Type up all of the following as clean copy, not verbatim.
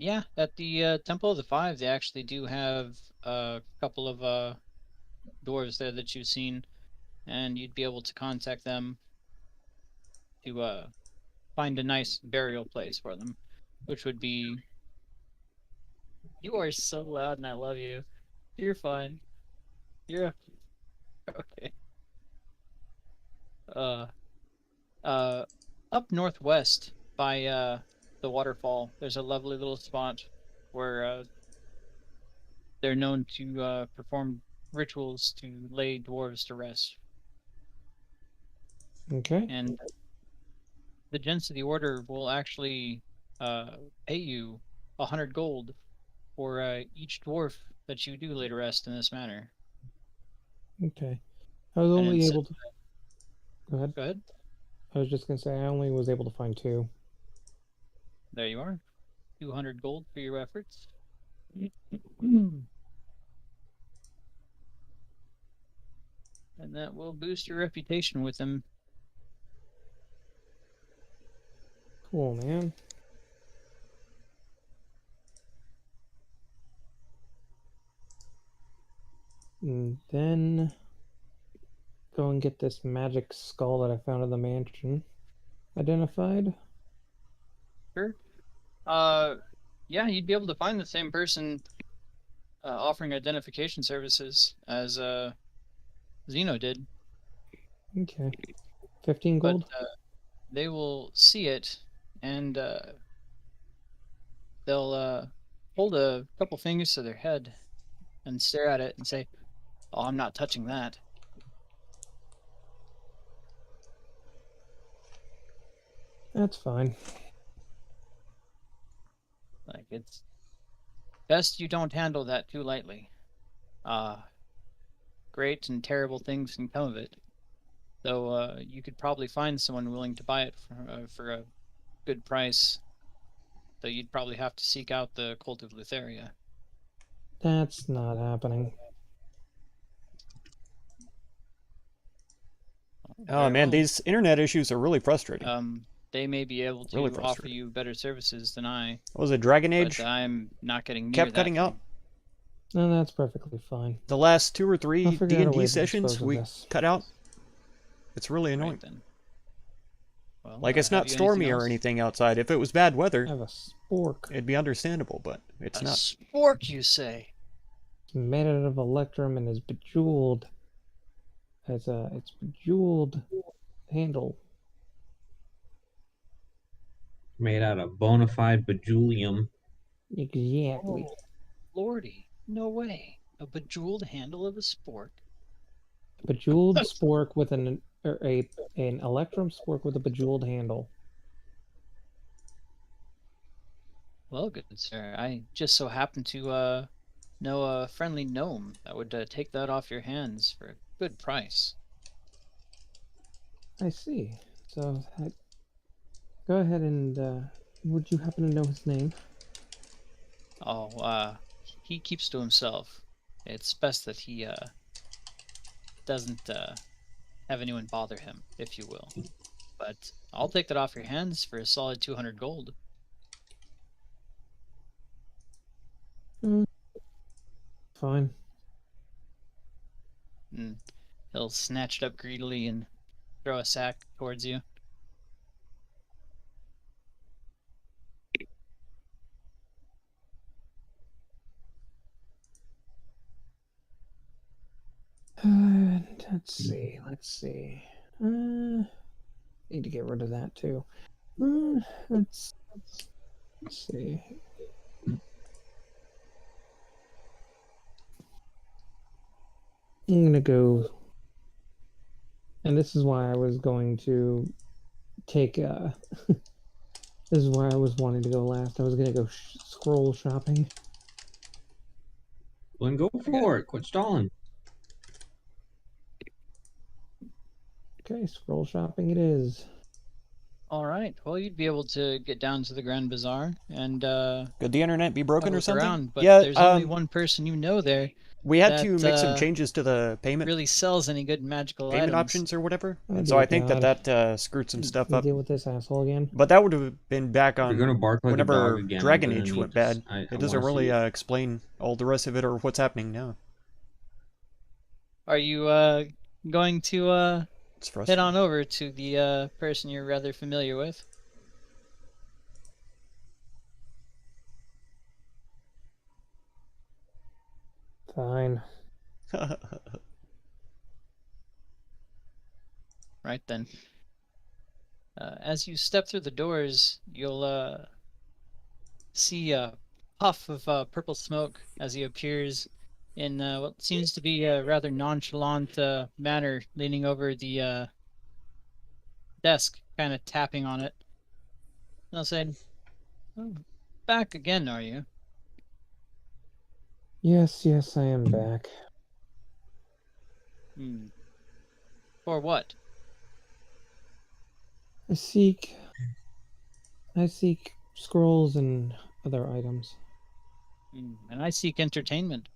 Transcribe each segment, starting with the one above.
Yeah, at the Temple of the Five, they actually do have a couple of dwarves there that you've seen, and you'd be able to contact them to find a nice burial place for them, which would be. You are so loud, and I love you. You're fine. You're okay. Uh, uh, Up northwest by the waterfall, there's a lovely little spot where they're known to perform rituals to lay dwarves to rest. Okay. And the gents of the order will actually pay you 100 gold for each dwarf that you do lay to rest in this manner. Okay. I was And only instead, able to. Go ahead. go ahead. I was just gonna say I only was able to find two. There you are. 200 gold for your efforts. And that will boost your reputation with them. Cool, man. And then go and get this magic skull that I found in the mansion identified. Sure. Uh, yeah, you'd be able to find the same person offering identification services as Zeno did, Okay. 15 but gold? they will see it and they'll hold a couple fingers to their head and stare at it and say, "Oh, I'm not touching that." That's fine. Like it's best you don't handle that too lightly. Great and terrible things can come of it. Though you could probably find someone willing to buy it for a good price. Though you'd probably have to seek out the cult of Lutheria. That's not happening. Oh Very man, well. these internet issues are really frustrating. They may be able Really to offer frustrating. you better services than I, What was it, Dragon but Age? I'm not getting near Kept that cutting out. thing. No, that's perfectly fine. The last 2 or I'll 3 figure out a D&D way to sessions dispose of we this. cut out. It's really Right annoying. then. Well, Like, it's have not you anything stormy or else? anything outside. If it was bad I weather, have a spork. it'd be understandable, but A it's not. spork, you say? It's made out of electrum and is bejeweled. It's bejeweled handle. Made out of bona fide bejulium. Exactly. Oh, lordy, no way. A bejeweled handle of a spork? A bejeweled spork with an electrum spork with a bejeweled handle. Well, good sir, I just so happen to know a friendly gnome that would take that off your hands for a good price. I see. So go ahead and would you happen to know his name? Oh, he keeps to himself. It's best that he doesn't have anyone bother him, if you will. But I'll take that off your hands for a solid 200 gold. Fine. And he'll snatch it up greedily and throw a sack towards you. Let's see. Let's see. Need to get rid of that too. Let's see. I'm gonna go, and this is why I was going to take. This is why I was wanting to go last. I was gonna go scroll shopping. Well, then go for it. Quit stalling. Okay, scroll shopping it is. All right. Well, you'd be able to get down to the Grand Bazaar and Could the internet be have a broken or look something? around, but Yeah, there's only one person you know there we had that to make some changes to the really sells any good magical payment items. options or whatever, Oh, and so I dear think God. that screwed some stuff We up. deal with this asshole again. But that would have been back If you're gonna on bark like a dog whenever again, Dragon I'm gonna Age need went to bad. I It doesn't wanna see really it. explain all the rest of it or what's happening now. Are you going to It's head frustrating. on over to the person you're rather familiar with? Fine. Right then. As you step through the doors, you'll see a puff of purple smoke as he appears in what seems to be a rather nonchalant manner, leaning over the desk, kind of tapping on it. And I'll say, "Oh, back again, are you?" Yes, yes, I am back. Hmm. For what? I seek scrolls and other items. And I seek entertainment.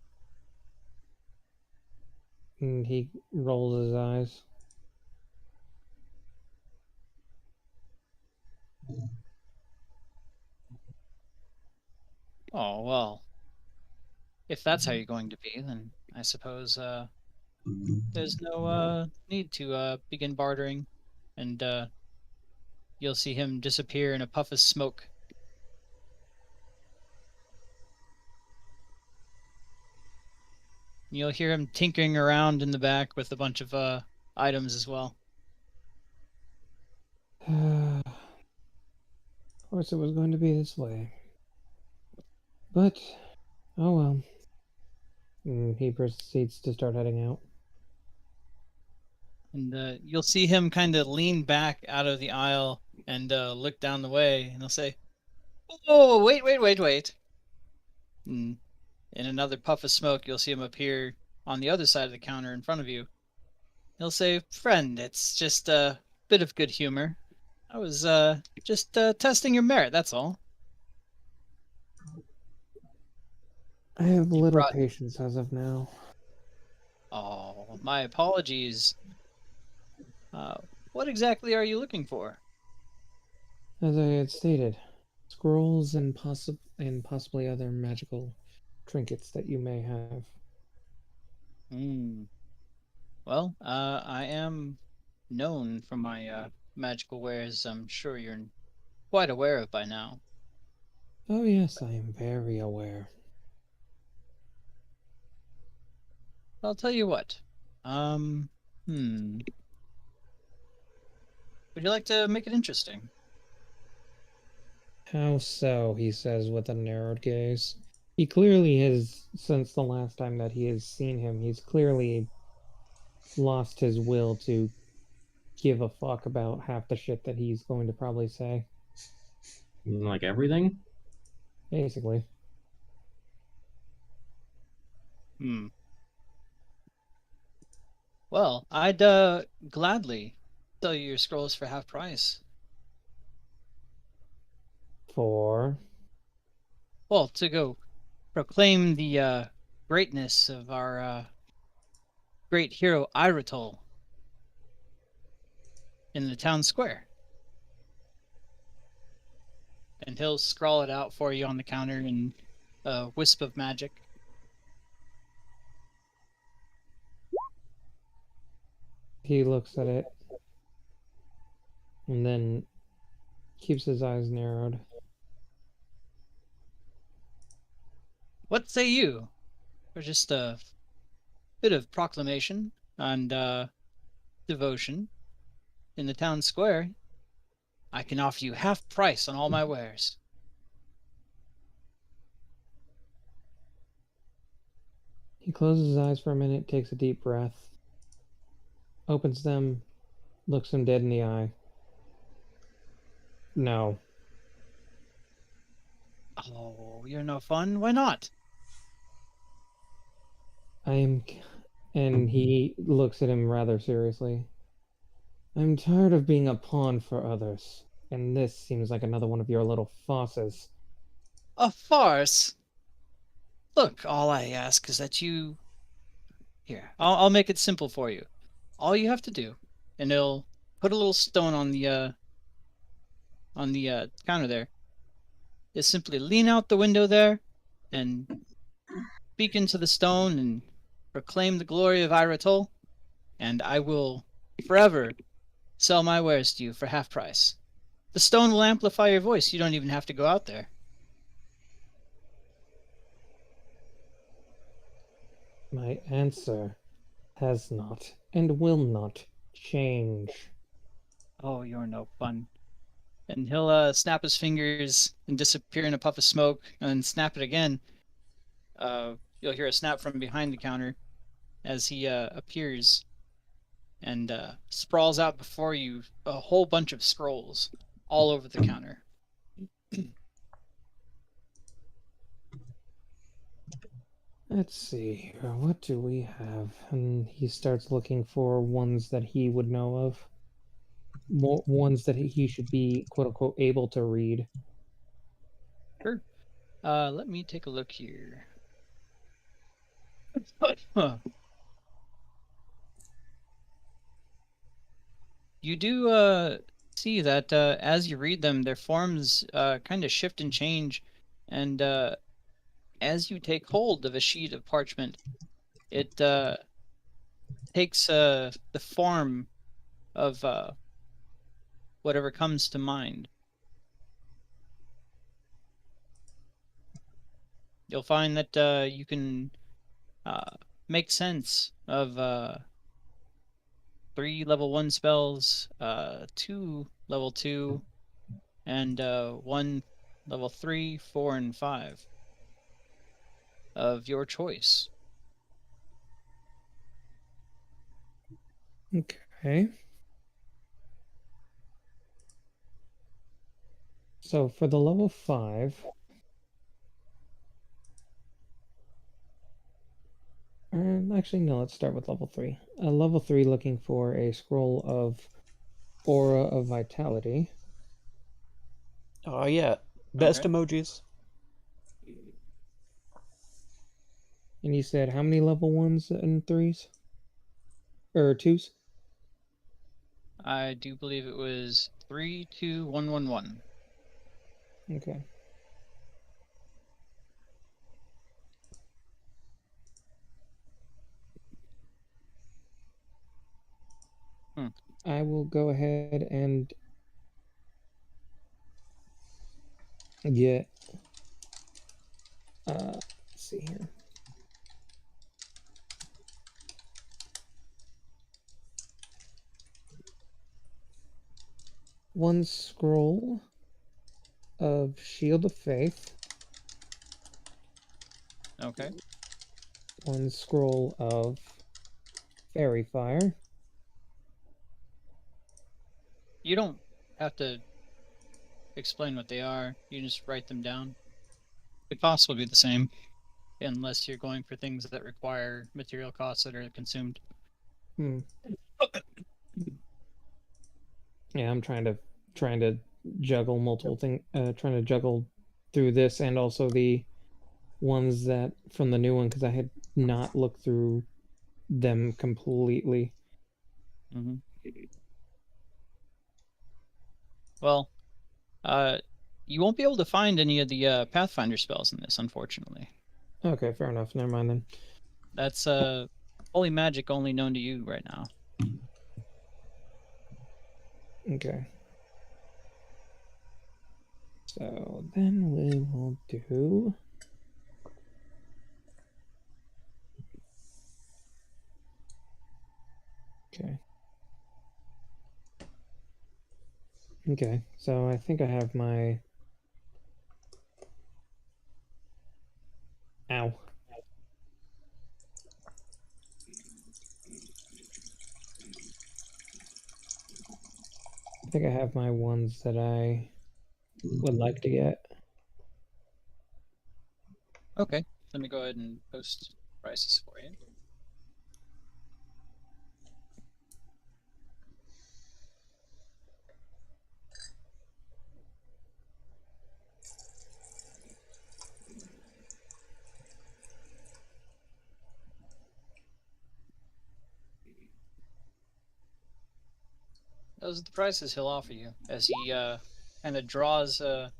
And he rolls his eyes. Oh, well, if that's how you're going to be, then I suppose there's no need to begin bartering, and you'll see him disappear in a puff of smoke. You'll hear him tinkering around in the back with a bunch of items as well. Of course, it was going to be this way. But, oh well. And he proceeds to start heading out. And you'll see him kind of lean back out of the aisle and look down the way, and he'll say, "Oh, wait." And in another puff of smoke, you'll see him appear on the other side of the counter in front of you. He'll say, "Friend, it's just a bit of good humor. I was just testing your merit, that's all." I have little brought- patience as of now. Oh, my apologies. What exactly are you looking for? As I had stated, scrolls and possibly other magical trinkets that you may have. Well, I am known for my magical wares. I'm sure you're quite aware of by now. Oh yes, I am very aware. I'll tell you what. Would you like to make it interesting? How so? He says with a narrowed gaze. He clearly has, since the last time that he has seen him, he's clearly lost his will to give a fuck about half the shit that he's going to probably say. Like everything? Basically. Well, I'd gladly sell you your scrolls for half price. For Well, to go proclaim the greatness of our great hero Iritol in the town square. And he'll scrawl it out for you on the counter in a wisp of magic. he looks at it and then keeps his eyes narrowed. What say you? For just a bit of proclamation and devotion in the town square, I can offer you half price on all my wares. He closes his eyes for a minute, takes a deep breath, opens them, looks him dead in the eye. No. Oh, you're no fun? Why not? And he looks at him rather seriously. I'm tired of being a pawn for others. And this seems like another one of your little farces. A farce? Look, all I ask is that you... Here, I'll make it simple for you. All you have to do, and it'll put a little stone on the counter there, is simply lean out the window there and speak into the stone and proclaim the glory of Iratol, and I will forever sell my wares to you for half price. The stone will amplify your voice. You don't even have to go out there. My answer has not and will not change. Oh, you're no fun. And he'll snap his fingers and disappear in a puff of smoke, and then snap it again. You'll hear a snap from behind the counter as he appears and sprawls out before you a whole bunch of scrolls all over the counter. Let's see here. What do we have? And he starts looking for ones that he would know of. More ones that he should be, quote unquote, able to read. Sure. Let me take a look here. You do see that as you read them, their forms kind of shift and change, and as you take hold of a sheet of parchment, it takes the form of whatever comes to mind. You'll find that you can make sense of 3 level 1 spells, 2 level 2, and 1 level 3, 4, and 5 of your choice. Okay. So for the level 5, actually no, let's start with level 3. Level 3 looking for a scroll of Aura of Vitality. Oh yeah, best Okay. emojis. And you said how many level 1s and 3s? Or 2s? I do believe it was 3, 2, 1, 1, 1. Okay. Hmm. I will go ahead and get let's see here. One scroll of Shield of Faith. Okay. One scroll of Fairy Fire. You don't have to explain what they are. You just write them down. The cost will be the same, unless you're going for things that require material costs that are consumed. Hmm. Yeah, I'm trying to juggle multiple things. Trying to juggle through this and also the ones that from the new one because I had not looked through them completely. Mm-hmm. Well, you won't be able to find any of the Pathfinder spells in this, unfortunately. Okay, fair enough. Never mind then. That's holy magic only known to you right now. Okay. So then we will do. Okay. Okay, so I think I have my. Ow. I think I have my ones that I would like to get. Okay, let me go ahead and post prices for you. those are the prices he'll offer you as he kind of draws a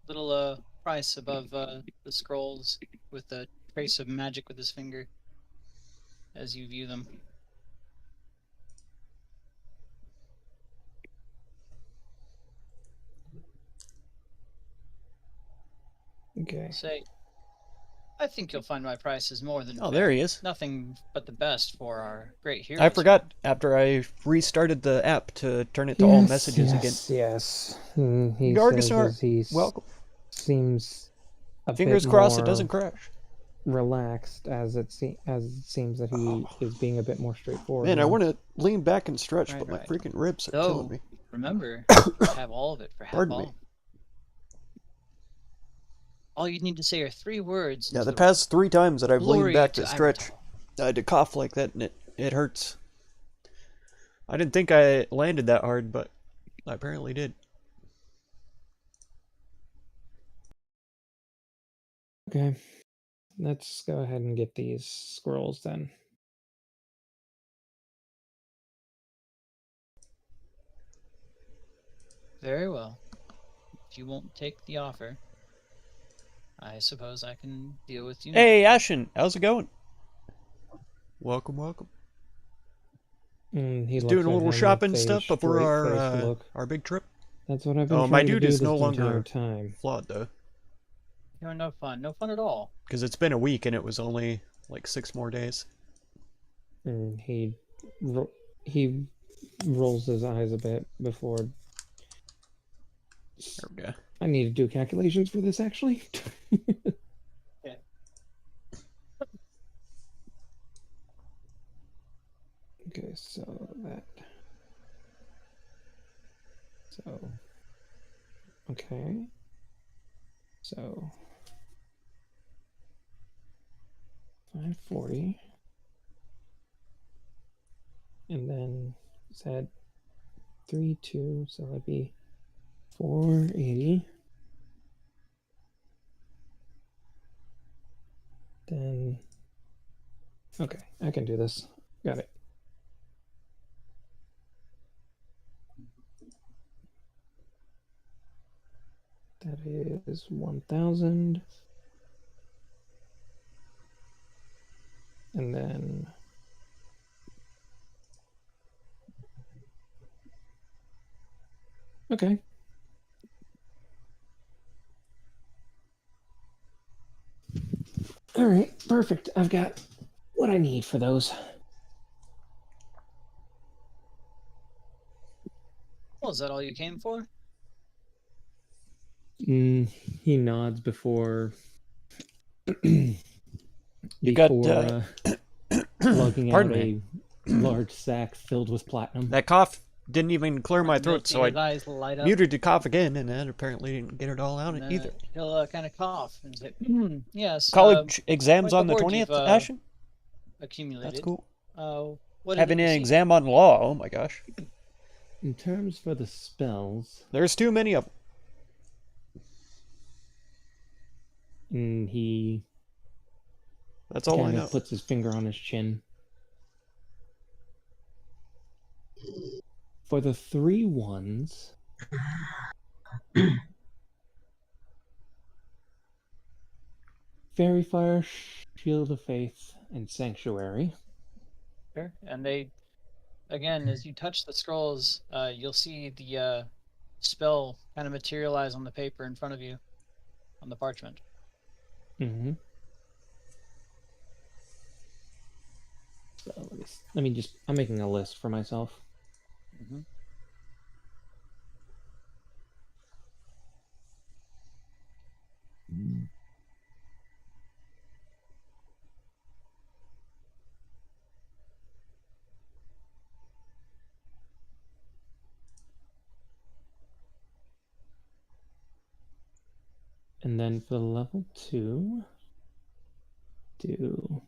little price above the scrolls with a trace of magic with his finger as you view them. Okay. Say, I think you'll find my prices more than Oh, fair. there he is. Nothing but the best for our great heroes. I forgot after I restarted the app to turn it to all messages again. Yes. He Gargasar, says he welcome. seems a Fingers bit crossed it more doesn't crash. relaxed as it seems that he is being a bit more straightforward. Man, I now. want to lean back and stretch, Right, but my right. freaking ribs are So, killing me. remember, have all of it for half Pardon me. off. All you need to say are 3 words. Yeah, into the past 3 times that I've glory leaned back to to stretch, Irithyll. I had to cough like that, and it hurts. I didn't think I landed that hard, but I apparently did. Okay. Let's go ahead and get these scrolls then. Very well. If you won't take the offer, I suppose I can deal with you. Hey, Ashen, how's it going? Welcome, welcome. And he Just looks doing a at little him shopping with a stuff before straight-faced look. our big trip. That's what I've been Oh, my trying to dude do is this no entire longer time. flawed though, You're no fun. No fun at all. because it's been a week and it was only like 6 more days. And he rolls his eyes a bit before. There we go. I need to do calculations for this actually. Yeah. Okay, so that. So. Okay. So. 540. And then said 3, 2, so that'd be 480. Then, okay, I can do this. Got it. That is 1,000. And then okay. All right, perfect. I've got what I need for those. Well, is that all you came for? He nods before You got, lugging out pardon me. a large sack filled with platinum. That cough didn't even clear my throat, so His I eyes light up. muted to cough again, and that apparently didn't get it all out And, either. He'll kind of cough and say, "Yes." College exams quite on the the hoard 20th, you've, Ashen? accumulated. That's cool. What Having did an you see? exam on law, oh my gosh. In terms for the spells, There's too many of them. and he That's all I kind know. of puts his finger on his chin. For the 3 ones, Fairy Fire, Shield of Faith, and Sanctuary. Sure. And they, again, as you touch the scrolls, you'll see the spell kind of materialize on the paper in front of you, on the parchment. Mm-hmm. So let me just. I'm making a list for myself. Mm-hmm. And then for level 2, do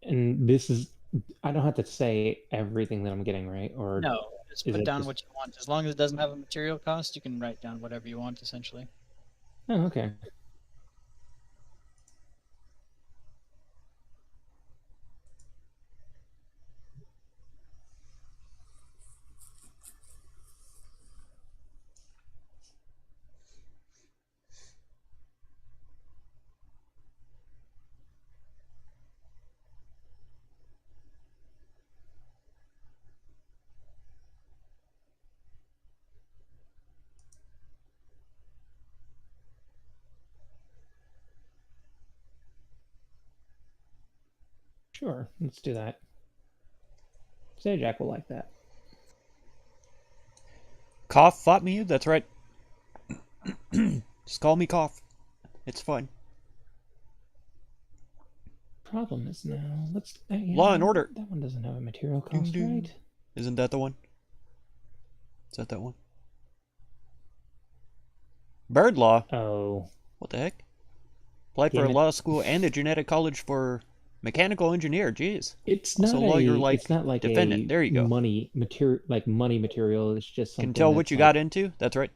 and this is I don't have to say everything that I'm getting, right? Or No, Just Is put it down just- what you want. As long as it doesn't have a material cost, you can write down whatever you want, essentially. Oh, okay. Sure, let's do that. Jack will like that. Cough fought me, that's right. Just call me Cough. It's fine. Problem is now, let's... Law and Order. That one doesn't have a material Ding, cost, ding. right? Isn't that the one? Is that one? Bird Law? Oh, What the heck? Applied for Damn a it. law school and a genetic college for mechanical engineer. Jeez. it's not Also, law, you're like it's not like defendant. a There you go. money material. It's just something Can tell what that's, you like, got into? That's right.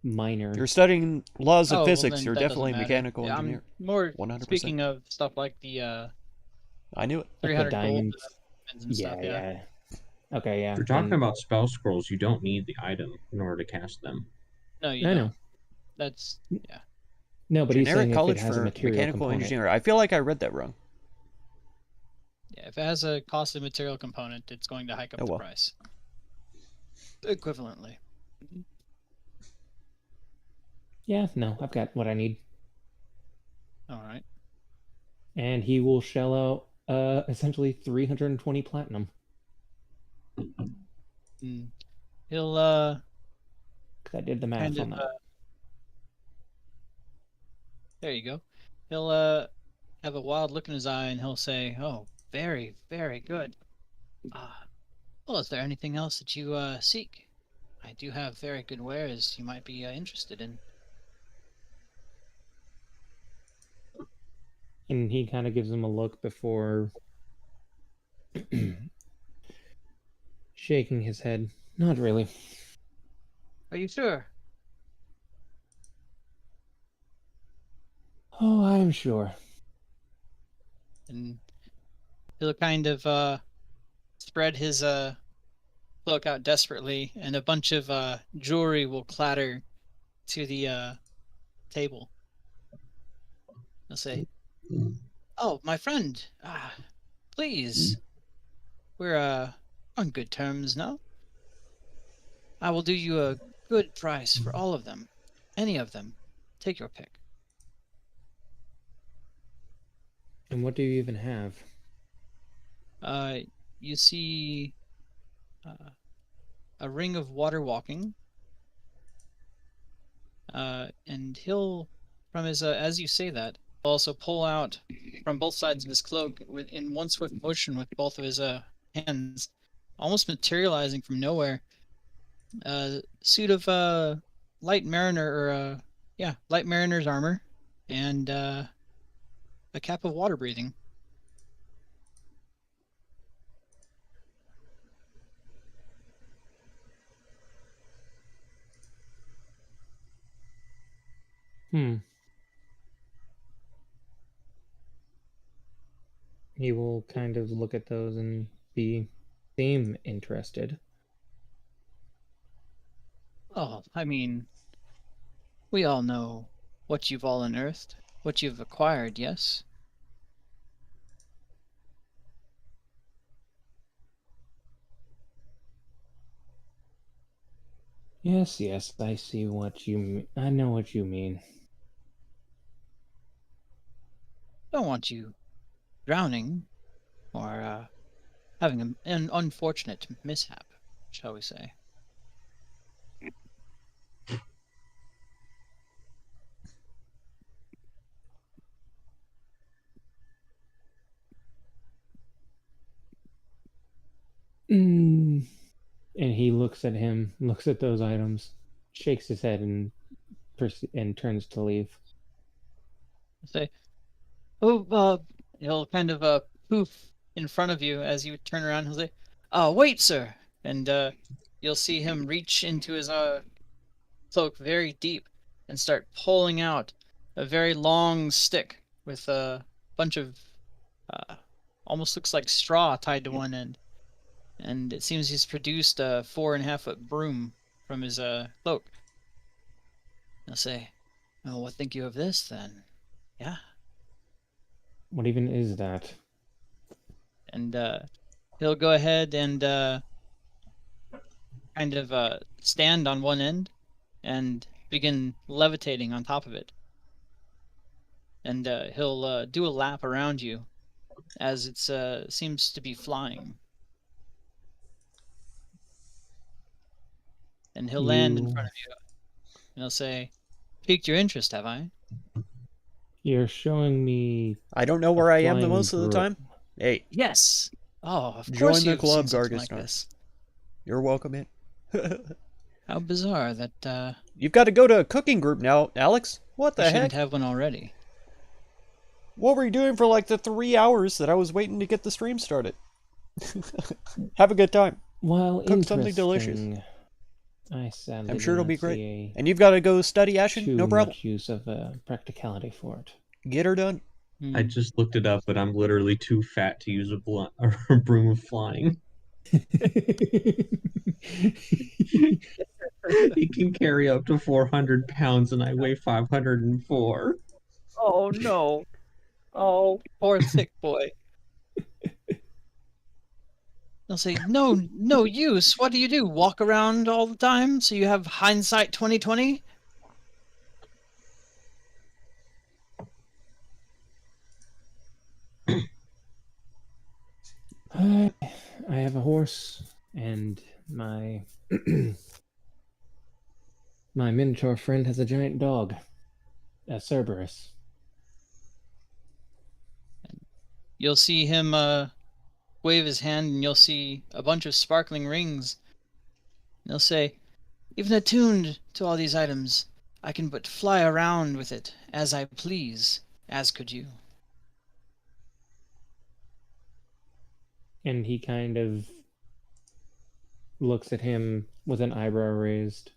minor. If you're studying laws of Oh, well, physics, then you're that doesn't definitely a matter. mechanical Yeah, engineer. I'm more 100%. speaking of stuff like the I knew it. Like the 300 gold diamonds. and stuff. Yeah. Okay, yeah. If you're talking then- about spell scrolls, you don't need the item in order to cast them. No, you I don't. know. That's No, but he's Generic saying if college it has for a material mechanical component. engineer. I feel like I read that wrong. yeah. If it has a costly material component, it's going to hike up Oh, the well. price equivalently. Yeah, no, I've got what I need. All right. And he will shell out essentially 320 platinum. Mm. He'll 'Cause I did the math kind on of that. there you go. He'll have a wild look in his eye and he'll say, "Oh, very, very good. Well, is there anything else that you seek? I do have very good wares you might be interested in." And he kind of gives him a look before shaking his head. Not really. Are you sure? Oh, I'm sure. And he'll kind of spread his cloak out desperately, and a bunch of jewelry will clatter to the table. He'll say, "Oh, my friend, please, we're on good terms now. I will do you a good price for all of them, any of them. Take your pick." And what do you even have? You see a ring of water walking, and he'll, from his as you say that, he'll also pull out from both sides of his cloak in one swift motion with both of his hands, almost materializing from nowhere, a suit of light mariner or light mariner's armor, and a cap of water breathing. He will kind of look at those and seem interested. Oh, I mean, we all know what you've all unearthed, what you've acquired, yes? Yes, yes, I see what you mean. I know what you mean. Don't want you drowning or having an unfortunate mishap, shall we say. And he looks at him, looks at those items, shakes his head, and turns to leave. Say, oh, he'll kind of poof in front of you as you turn around. He'll say, "Oh, wait, sir. and you'll see him reach into his cloak very deep and start pulling out a very long stick with a bunch of almost looks like straw tied to one end. And it seems he's produced a 4.5-foot broom from his cloak. I'll say, "Oh, what think you of this then?" "Yeah." What even is that? And he'll go ahead and kind of stand on one end and begin levitating on top of it. And he'll do a lap around you as it seems to be flying. And he'll land in front of you. And he'll say, "Piqued your interest, have I?" You're showing me I don't know where I am the flying most of the broom. time. Hey, "Yes." "Oh, of Join course the you've club, seen something Gargus like Nar. this." You're welcome in. How bizarre that You've got to go to a cooking group now, Alex. What you the shouldn't heck? have one already. What were you doing for like the 3 hours that I was waiting to get the stream started? Have a good time. While Cook something delicious. interesting, I sadly I'm sure do it'll be not great. see And you've got to go study Ashen? too No problem. much use of practicality for Get her done. I just looked it up, but I'm literally too fat to use a broom of flying. it. It can carry up to 400 pounds, and I weigh 504. Oh no. Oh, poor thick boy. They'll say, "No use. What do? Walk around all the time so you have hindsight 2020?" I have a horse and my my minotaur friend has a giant dog, a Cerberus. You'll see him wave his hand, and you'll see a bunch of sparkling rings. And they'll say, "Even attuned to all these items, I can but fly around with it as I please, as could you." And he kind of looks at him with an eyebrow raised.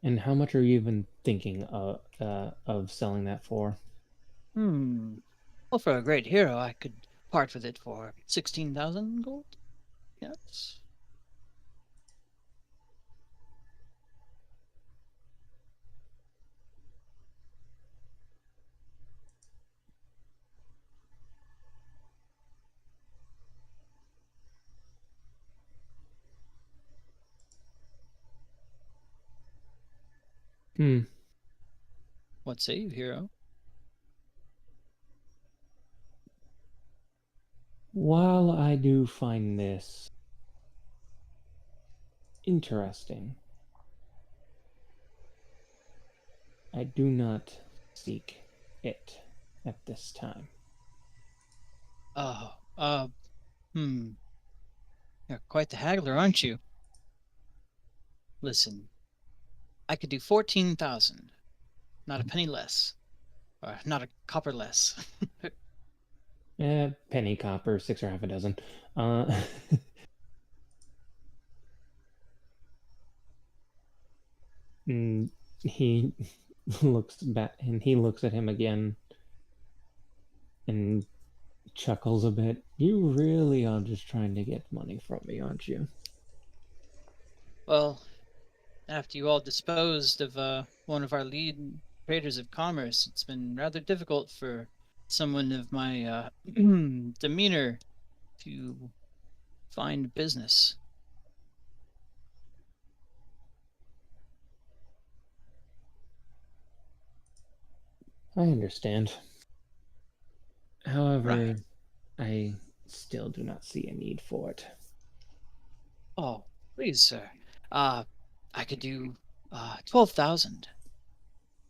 And how much are you even thinking of selling that for? Well, for a great hero, I could part with it for 16,000 gold. Yes. What say you, hero? While I do find this interesting, I do not seek it at this time. Oh, you're quite the haggler, aren't you? Listen, I could do 14,000, not a penny less, or not a copper less. Penny, copper, 6 or half a dozen. And he looks back, and he looks at him again, and chuckles a bit. You really are just trying to get money from me, aren't you? Well, after you all disposed of one of our lead traders of commerce, it's been rather difficult for someone of my demeanor to find business. I understand. However, Right. I still do not see a need for it. Oh, please, sir. I could do 12,000.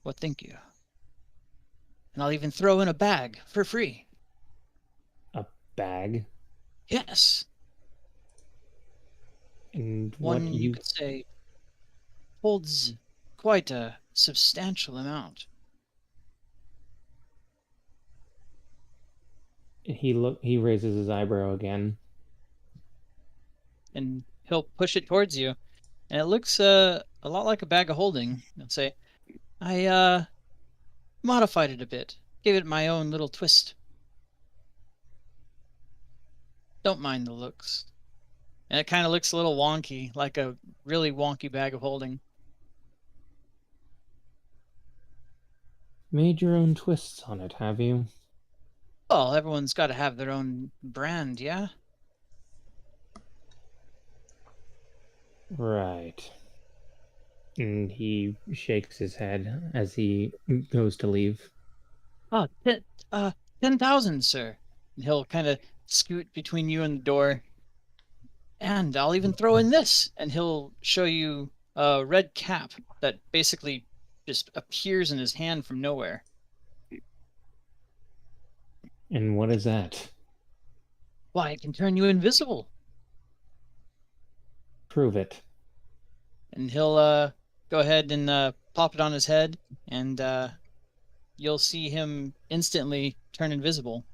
What think you? And I'll even throw in a bag for free. A bag? Yes. And One what you you could say holds quite a substantial amount. he raises his eyebrow again, and he'll push it towards you, and it looks a lot like a bag of holding. He'll say, "I modified it a bit, gave it my own little twist. Don't mind the looks." And it kind of looks a little wonky, like a really wonky bag of holding. Made your own twists on it, have you? Well, everyone's got to have their own brand, yeah? Right. And he shakes his head as he goes to leave. Oh, 10,000, sir. And he'll kind of scoot between you and the door. And I'll even throw in this. And he'll show you a red cap that basically just appears in his hand from nowhere. And what is that? Why, it can turn you invisible. Prove it. And he'll go ahead and pop it on his head, and you'll see him instantly turn invisible.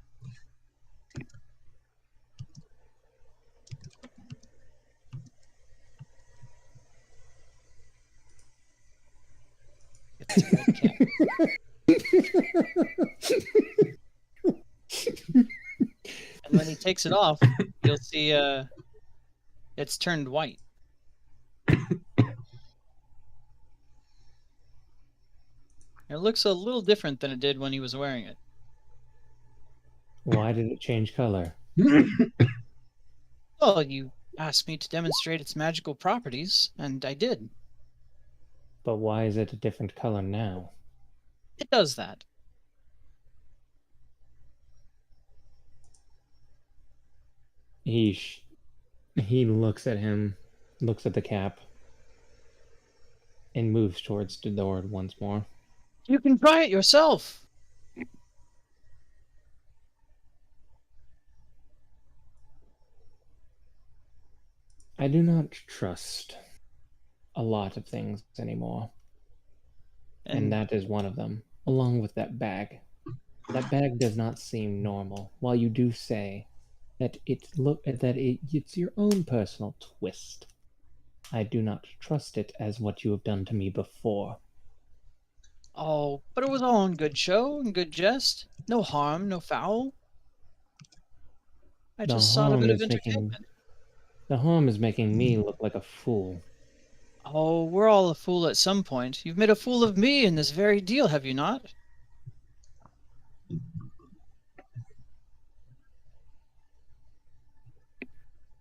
It's a red cap. And when he takes it off, you'll see it's turned white. It looks a little different than it did when he was wearing it. Why did it change color? Well, you asked me to demonstrate its magical properties, and I did. But why is it a different color now? It does that. He looks at him, looks at the cap, and moves towards the door once more. You can try it yourself. I do not trust a lot of things anymore. And that is one of them, along with that bag. That bag does not seem normal. While you do say that it's your own personal twist, I do not trust it as what you have done to me before. Oh, but it was all in good show and good jest. No harm, no foul. I just sought a bit of entertainment. The harm is making me look like a fool. Oh, we're all a fool at some point. You've made a fool of me in this very deal, have you not?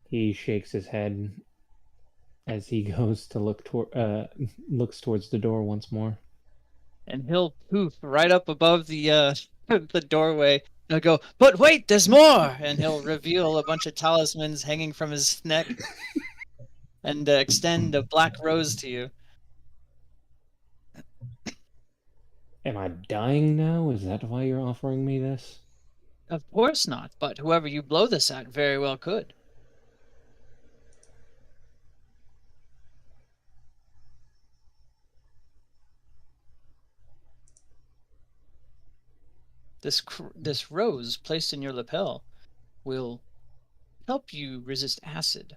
He shakes his head as he goes to looks towards the door once more. And he'll poof right up above the the doorway. And he'll go, "But wait, there's more!" And he'll reveal a bunch of talismans hanging from his neck and extend a black rose to you. Am I dying now? Is that why you're offering me this? Of course not, but whoever you blow this at very well could. This rose placed in your lapel will help you resist acid.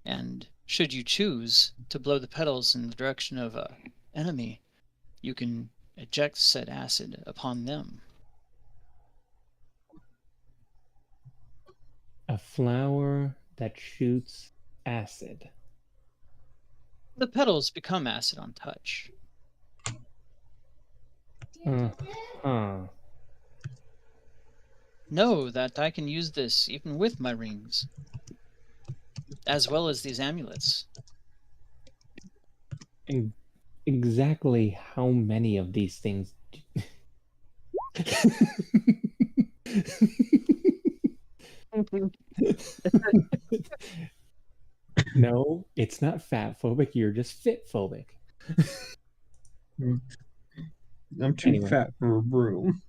And should you choose to blow the petals in the direction of an enemy, you can eject said acid upon them. A flower that shoots acid. The petals become acid on touch. Know that I can use this even with my rings, as well as these amulets. And exactly how many of these things? No, it's not fat phobic. You're just fit phobic. I'm too fat for a broom.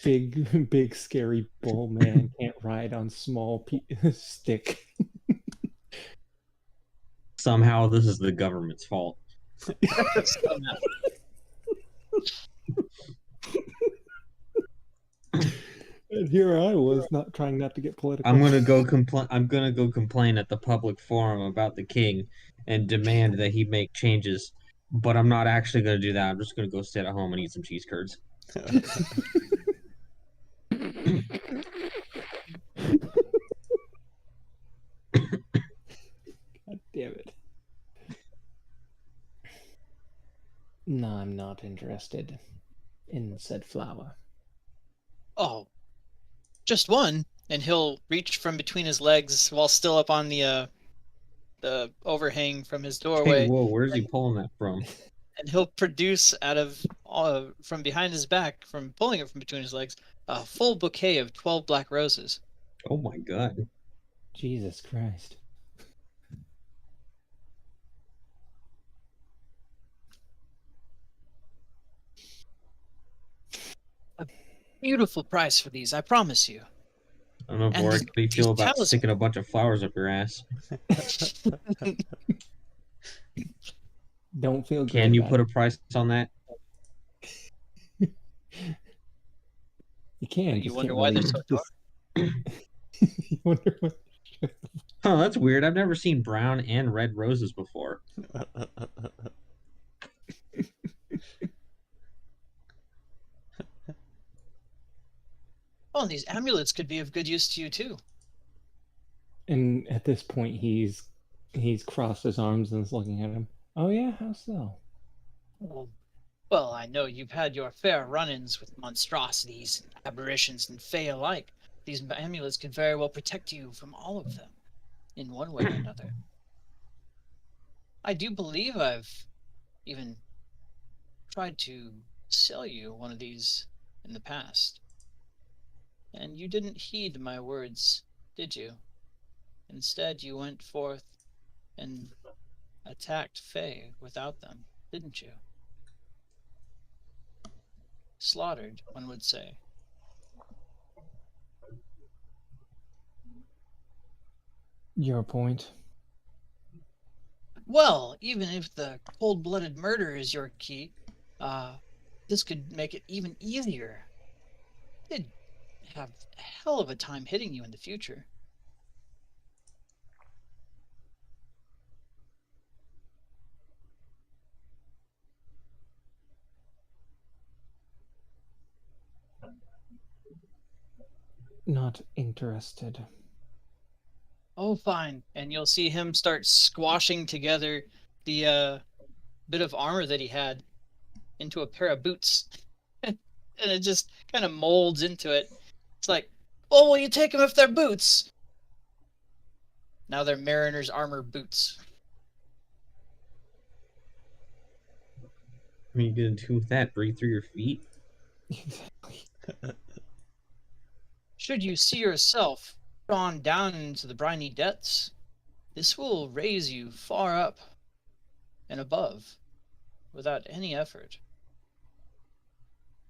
Big, scary bull man can't ride on small stick. Somehow this is the government's fault. Here I was not trying not to get political. I'm gonna go complain. I'm gonna go complain at the public forum about the king and demand that he make changes. But I'm not actually gonna do that. I'm just gonna go sit at home and eat some cheese curds. God damn it. No, I'm not interested in said flower. Oh, just one. And he'll reach from between his legs while still up on the overhang from his Hey, doorway, whoa, where's he pulling that from? and he'll produce out of from behind his back, from pulling it from between his legs, a full bouquet of 12 black roses. Oh my god. Jesus Christ. Beautiful price for these, I promise you. I don't know, And Vorik, how do you feel these about talismans- sticking a bunch of flowers up your ass? Don't feel good. Can you about put it. a price on that? You can. You just wonder can't why they're really so just- You wonder what. Oh, that's weird. I've never seen brown and red roses before. Oh, and these amulets could be of good use to you too. And at this point, he's crossed his arms and is looking at him. Oh yeah, how so? Well, I know you've had your fair run-ins with monstrosities, aberrations, and fey alike. These amulets could very well protect you from all of them, in one way or another. I do believe I've even tried to sell you one of these in the past. And you didn't heed my words, did you? Instead, you went forth and attacked Fae without them, didn't you? Slaughtered, one would say. Your point. Well, even if the cold-blooded murder is your key, this could make it even easier. They'd have a hell of a time hitting you in the future. Not interested. Oh, fine. And you'll see him start squashing together the bit of armor that he had into a pair of boots. And it just kind of molds into it. It's like, oh, will you take them if they're boots? Now they're mariner's armor boots. What are you gonna do with that? Breathe through your feet? Exactly. Should you see yourself drawn down into the briny depths, this will raise you far up and above without any effort.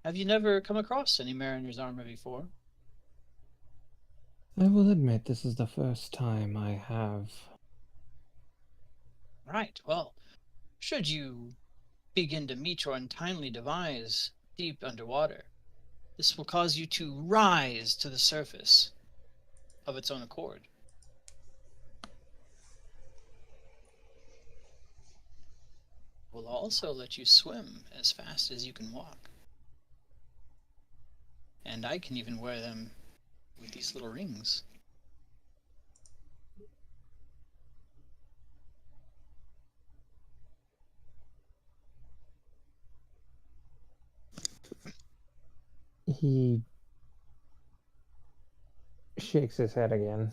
Have you never come across any mariner's armor before? I will admit this is the first time I have. Right, well, should you begin to meet your untimely demise deep underwater, this will cause you to rise to the surface of its own accord. Will also let you swim as fast as you can walk. And I can even wear them with these little rings. He shakes his head again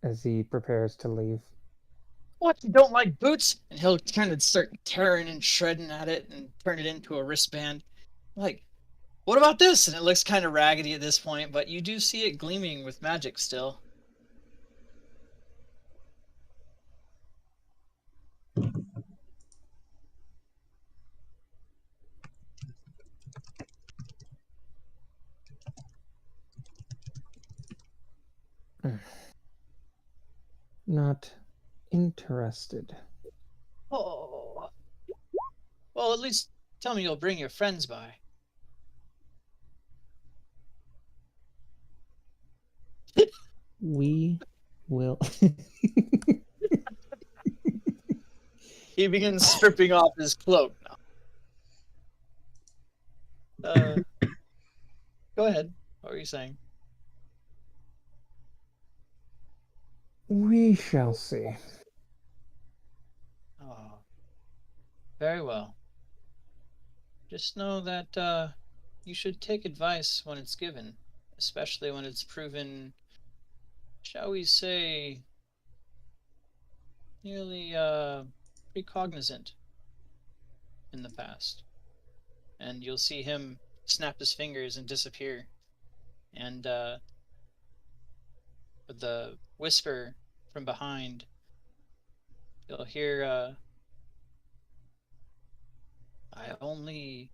as he prepares to leave. What, you don't like boots? And he'll kind of start tearing and shredding at it and turn it into a wristband. Like, what about this? And it looks kind of raggedy at this point, but you do see it gleaming with magic still. Not interested. Oh. Well, at least tell me, you'll bring your friends by. We will. He begins stripping off his cloak now. Go ahead. What were you saying? We shall see. Oh, very well. Just know that you should take advice when it's given, especially when it's proven, shall we say, nearly precognizant in the past. And you'll see him snap his fingers and disappear. And with the whisper from behind, you'll hear, I only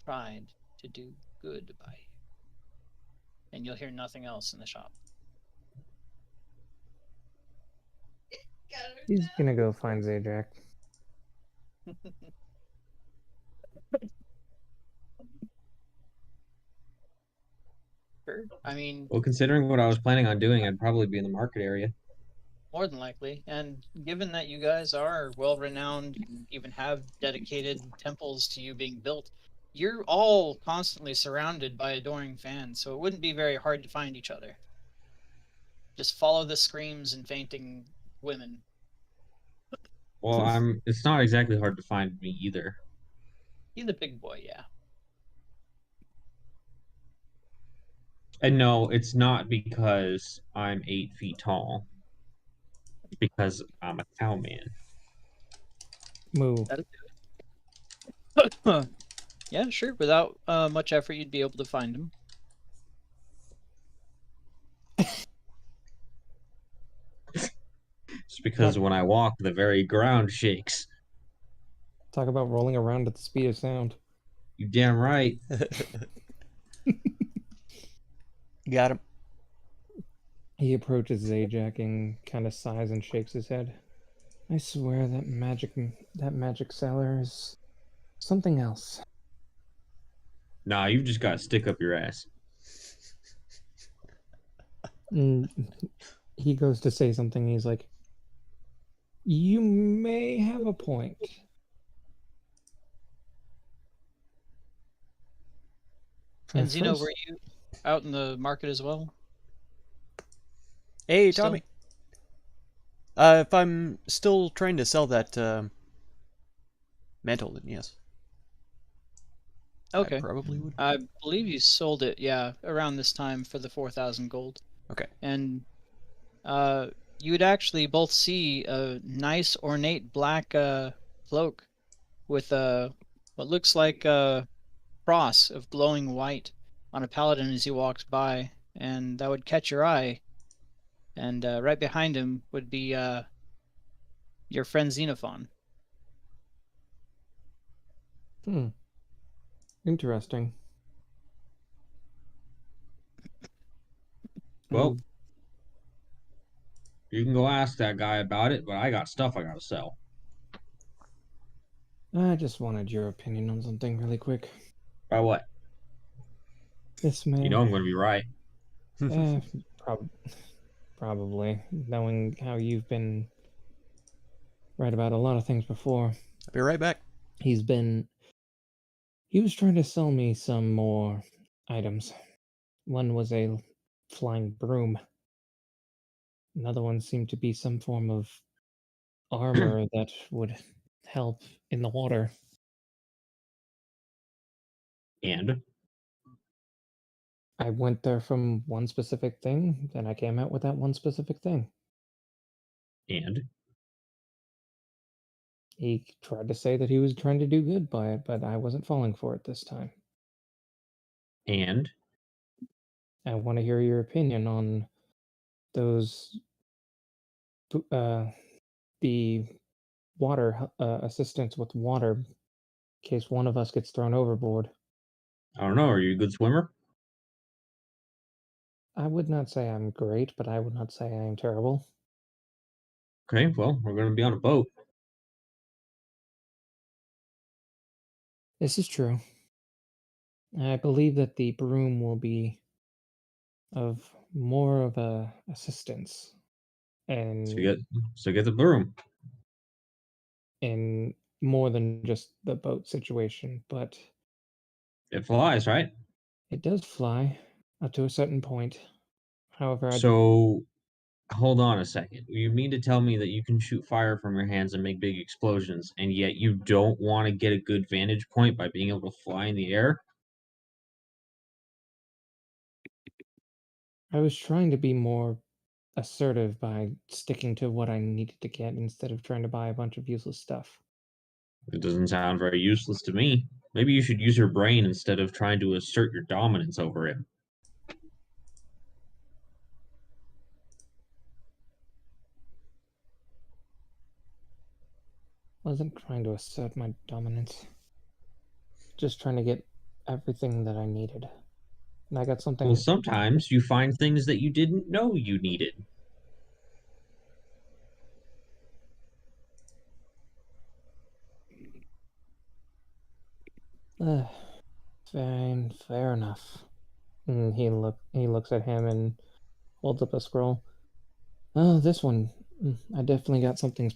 tried to do good by you. And you'll hear nothing else in the shop. He's gonna go find Zajac. Sure. I mean, Well, considering what I was planning on doing, I'd probably be in the market area. more than likely. And given that you guys are well renowned, and even have dedicated temples to you being built, you're all constantly surrounded by adoring fans, so it wouldn't be very hard to find each other. Just follow the screams and fainting women. Well, it's not exactly hard to find me either. He's a big boy, yeah. And no, it's not because I'm 8 feet tall. It's because I'm a cowman. Moo. Yeah, sure. Without much effort, you'd be able to find him. It's because when I walk, the very ground shakes. Talk about rolling around at the speed of sound. You damn right. Got him. He approaches Zajac and kind of sighs and shakes his head. I swear that magic cellar is something else. Nah, you've just got to stick up your ass. And he goes to say something. He's like, "You may have a point." And At Zeno, first- were you out in the market as well? Hey, Still? Tommy. If I'm still trying to sell that mantle, then yes. Okay. I probably would. I believe you sold it, yeah, around this time for the 4,000 gold. Okay. And you would actually both see a nice ornate black cloak with what looks like a cross of glowing white on a paladin as he walks by, and that would catch your eye. And right behind him would be your friend Xenophon. Interesting. Well, you can go ask that guy about it, but I got stuff I gotta sell. I just wanted your opinion on something really quick. By what? This man. You know I'm gonna be right. Probably. Knowing how you've been right about a lot of things before. I'll be right back. He was trying to sell me some more items. One was a flying broom. Another one seemed to be some form of armor that would help in the water. And I went there from one specific thing, then I came out with that one specific thing. He tried to say that he was trying to do good by it, but I wasn't falling for it this time. And I want to hear your opinion on those, the water assistance with water, in case one of us gets thrown overboard. I don't know, are you a good swimmer? I would not say I'm great, but I would not say I am terrible. Okay, well, we're gonna be on a boat. This is true. I believe that the broom will be of more of a assistance So and get the broom. in more than just the boat situation, but It flies, right? it does fly up to a certain point. However, So hold on a second. You mean to tell me that you can shoot fire from your hands and make big explosions, and yet you don't want to get a good vantage point by being able to fly in the air? I was trying to be more assertive by sticking to what I needed to get instead of trying to buy a bunch of useless stuff. It doesn't sound very useless to me. Maybe you should use your brain instead of trying to assert your dominance over him. Wasn't trying to assert my dominance. Just trying to get everything that I needed. And I got Well, something. sometimes you find things that you didn't know you needed. Fine, fair enough. And he looks at him and holds up a scroll. Oh, this one. I definitely got something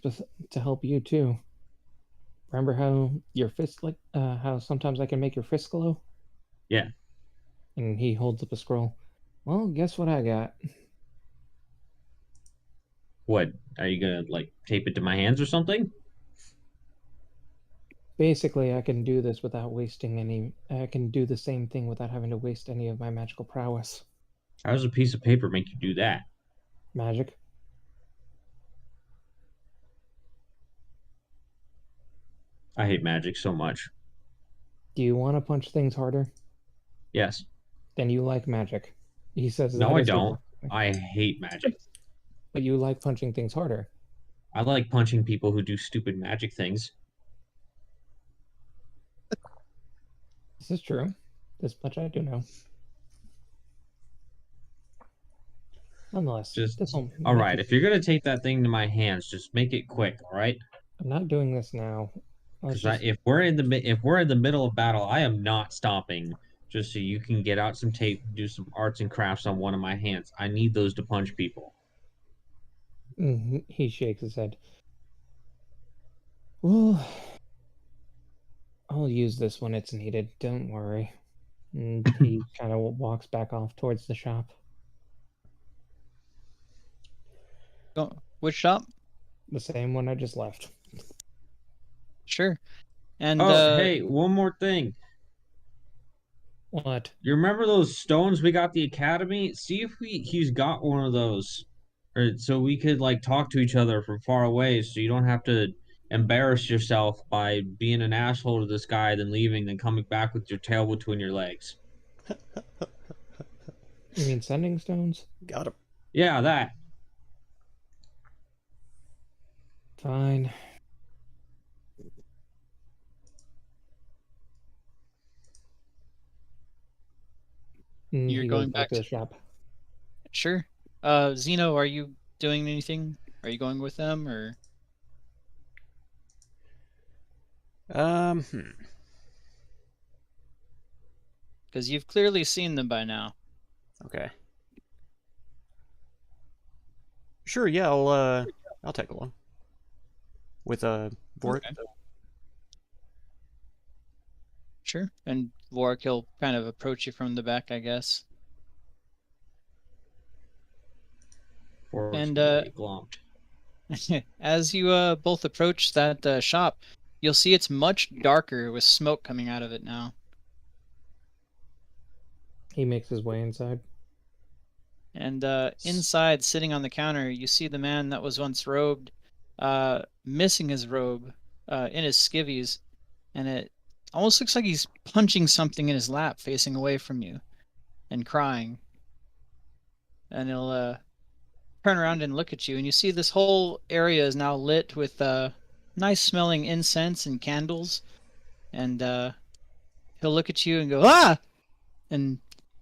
to help you too. Remember how your fist how sometimes I can make your fist glow? Yeah. And he holds up a scroll. Well, guess what I got? What? Are you gonna like tape it to my hands or something? Basically, I can do this without wasting any. I can do the same thing without having to waste any of my magical prowess. How does a piece of paper make you do that? Magic. I hate magic so much. Do you want to punch things harder? Yes. Then you like magic. He says No, that I as he don't. walks away. I hate magic. But you like punching things harder. I like punching people who do stupid magic things. This is true. This much I do know. Nonetheless, Just this'll all make right. it- If you're gonna take that thing to my hands, just make it quick. All right. I'm not doing this now. Let's Because just. if we're in the middle of battle, I am not stopping. Just so you can get out some tape, do some arts and crafts on one of my hands. I need those to punch people. He shakes his head. Well, I'll use this when it's needed. Don't worry. And he kind of walks back off towards the shop. Go, which shop? The same one I just left. Sure. And Oh, hey, one more thing. What? You remember those stones we got at the academy? See if he's got one of those, or so we could like talk to each other from far away, so you don't have to embarrass yourself by being an asshole to this guy, then leaving, then coming back with your tail between your legs. You mean sending stones? Got him. Yeah, that. Fine. And You're he goes going back to the to- shop. Sure. Zeno, are you doing anything? Are you going with them or? Because you've clearly seen them by now. Okay. Sure, yeah, I'll tag along. With Vorik. Okay. Sure. And Vorik, he'll kind of approach you from the back, I guess. And, Glomped. As you both approach that shop, you'll see it's much darker with smoke coming out of it now. He makes his way inside. And inside, sitting on the counter, you see the man that was once robed, missing his robe, in his skivvies, and it almost looks like he's punching something in his lap, facing away from you, and crying. And he'll turn around and look at you, and you see this whole area is now lit with nice-smelling incense and candles, and he'll look at you and go, "Ah!" and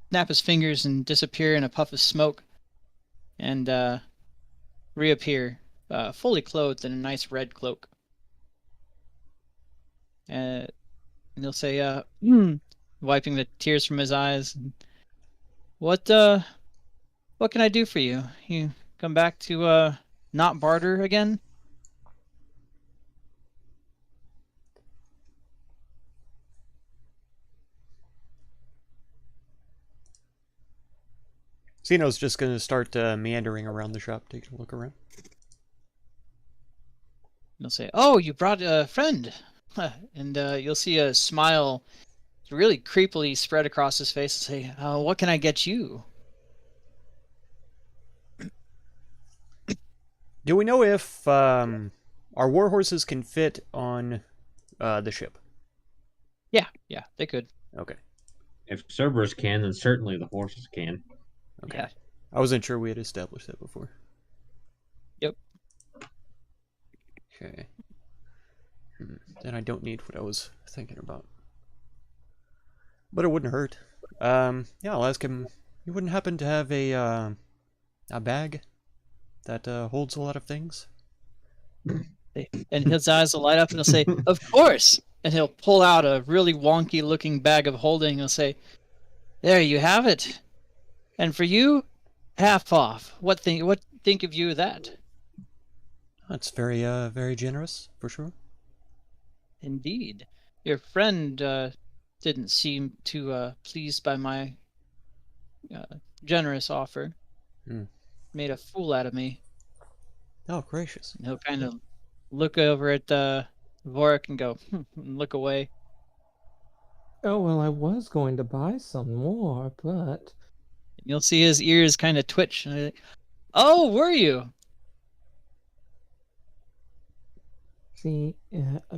snap his fingers and disappear in a puff of smoke, and reappear, fully clothed in a nice red cloak. And he'll say, wiping the tears from his eyes, "What What can I do for you? You come back to not barter again? Zeno's just gonna start meandering around the shop, taking a look around. You'll say, "Oh, you brought a friend," and you'll see a smile really creepily spread across his face and say, "What can I get you?" Do we know if our war horses can fit on the ship? Yeah, they could. Okay. If Cerberus can, then certainly the horses can. Okay. Yeah. I wasn't sure we had established that before. Yep. Okay. Then I don't need what I was thinking about. But it wouldn't hurt. Yeah, I'll ask him. You wouldn't happen to have a bag that holds a lot of things? And his eyes will light up and he'll say, "Of course!" And he'll pull out a really wonky looking bag of holding and he'll say, "There you have it. And for you, half off. What think of you of that?" That's very generous, for sure. Indeed. Your friend didn't seem too pleased by my generous offer. Hmm. Made a fool out of me. Oh, gracious. And he'll kind of look over at Vorik and go, and look away. Oh, well, I was going to buy some more, but And you'll see his ears kind of twitch. And like, "Oh, were you?" see,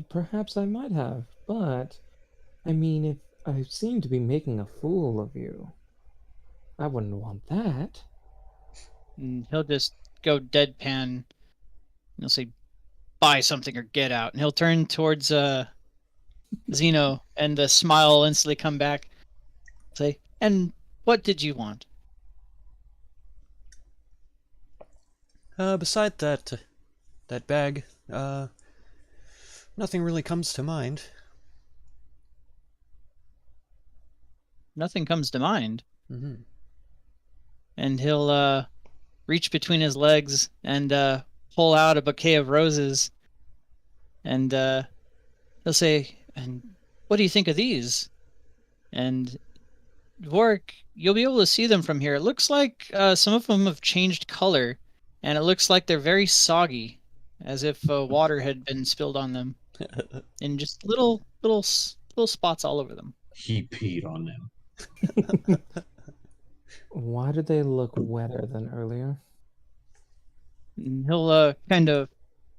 perhaps I might have, but I mean, if I seem to be making a fool of you, I wouldn't want that. And he'll just go deadpan. And he'll say, "Buy something or get out." And he'll turn towards Zeno, and the smile will instantly come back. Say, "And what did you want?" Beside that bag, nothing really comes to mind. Nothing comes to mind. Mm-hmm. And he'll reach between his legs and pull out a bouquet of roses. And he'll say, "And what do you think of these?" And Vorik, you'll be able to see them from here. It looks like some of them have changed color, and it looks like they're very soggy, as if water had been spilled on them, and just little spots all over them. He peed on them. Why do they look wetter than earlier? And he'll kind of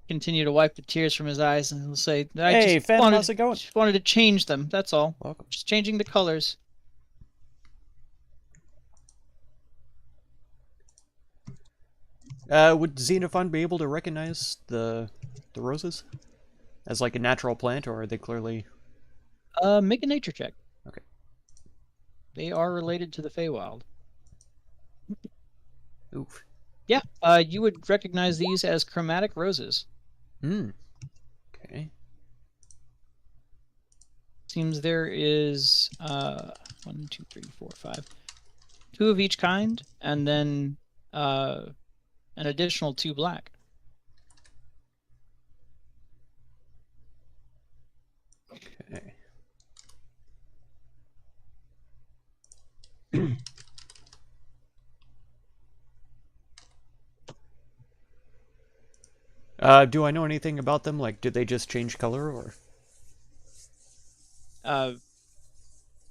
continue to wipe the tears from his eyes, and he'll say, Hey, Fen, how's it going? Just wanted to change them. That's all. Welcome. Just changing the colors." Would Xenophon be able to recognize the roses as like a natural plant, or are they clearly? Make a nature check. Okay. They are related to the Feywild. Oof. Yeah, you would recognize these as chromatic roses. Hmm. Okay. Seems there is 1, 2, 3, 4, 5, 2 of each kind, and then an additional 2 black. Okay. Do I know anything about them? Like, did they just change color, or?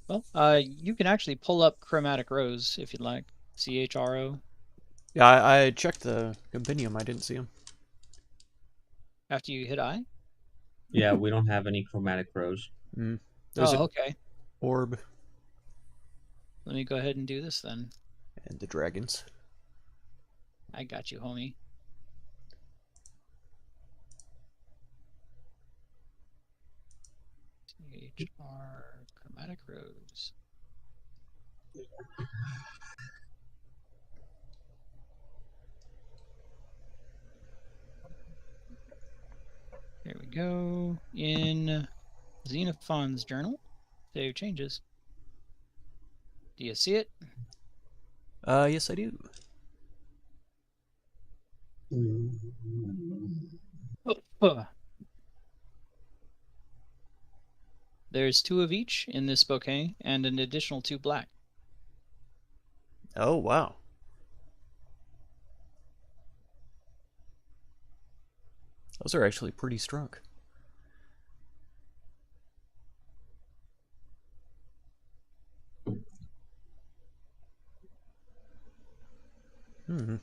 You can actually pull up chromatic rose if you'd like. CHRO. Yeah, I checked the compendium. I didn't see them. After you hit I. Yeah, we don't have any chromatic rose. There's an Okay. orb Let me go ahead and do this then. and the dragons. I got you, homie. CHR chromatic rose. There we go. In Xenophon's journal, save changes. Do you see it? Yes, I do. Huh. There's 2 of each in this bouquet, and an additional 2 black. Oh, wow. Those are actually pretty strong. Hmm.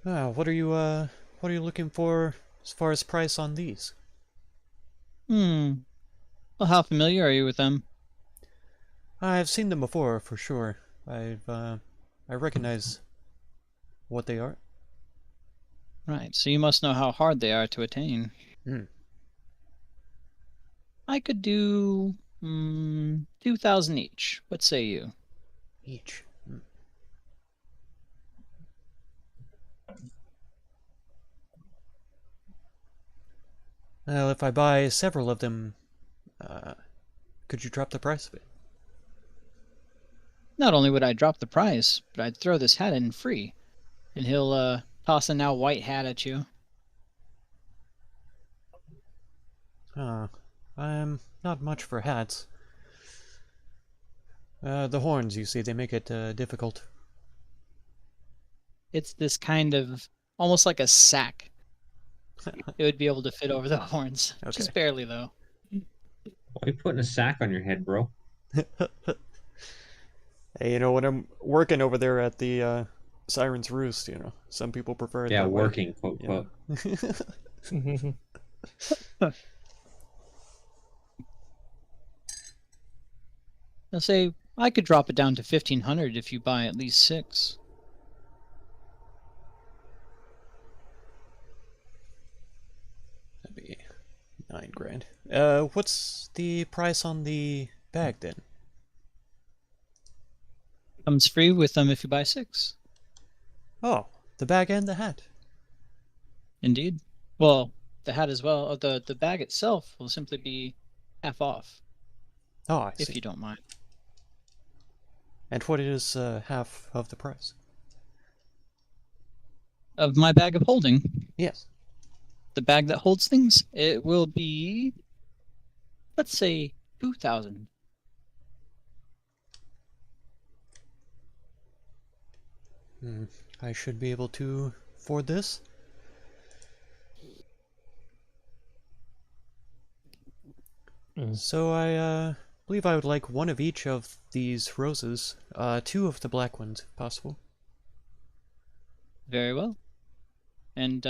What are you looking for as far as price on these? Well, how familiar are you with them? I've seen them before, for sure. I recognize what they are. Right, so you must know how hard they are to attain. Hmm. I could do 2,000 each. What say you? Each. Hmm. Well, if I buy several of them, could you drop the price of it? Not only would I drop the price, but I'd throw this hat in free. And he'll toss a now white hat at you. I'm not much for hats. The horns, you see, they make it difficult. It's this kind of almost like a sack. It would be able to fit over the horns. Okay. Just barely, though. Why are you putting a sack on your head, bro? Hey, when I'm working over there at the Siren's Roost, some people prefer it Yeah, that way. working, quote, Yeah. quote. I'll say I could drop it down to 1,500 if you buy at least 6. That'd be 9 grand. What's the price on the bag then? Comes free with them if you buy 6. Oh, the bag and the hat. Indeed. Well, the hat as well. The bag itself will simply be half off, Oh, I if see. you don't mind. And what is half of the price? Of my bag of holding, Yes. the bag that holds things, it will be, let's say, 2,000. I should be able to afford this. So I believe I would like one of each of these roses. 2 of the black ones, if possible. Very well. And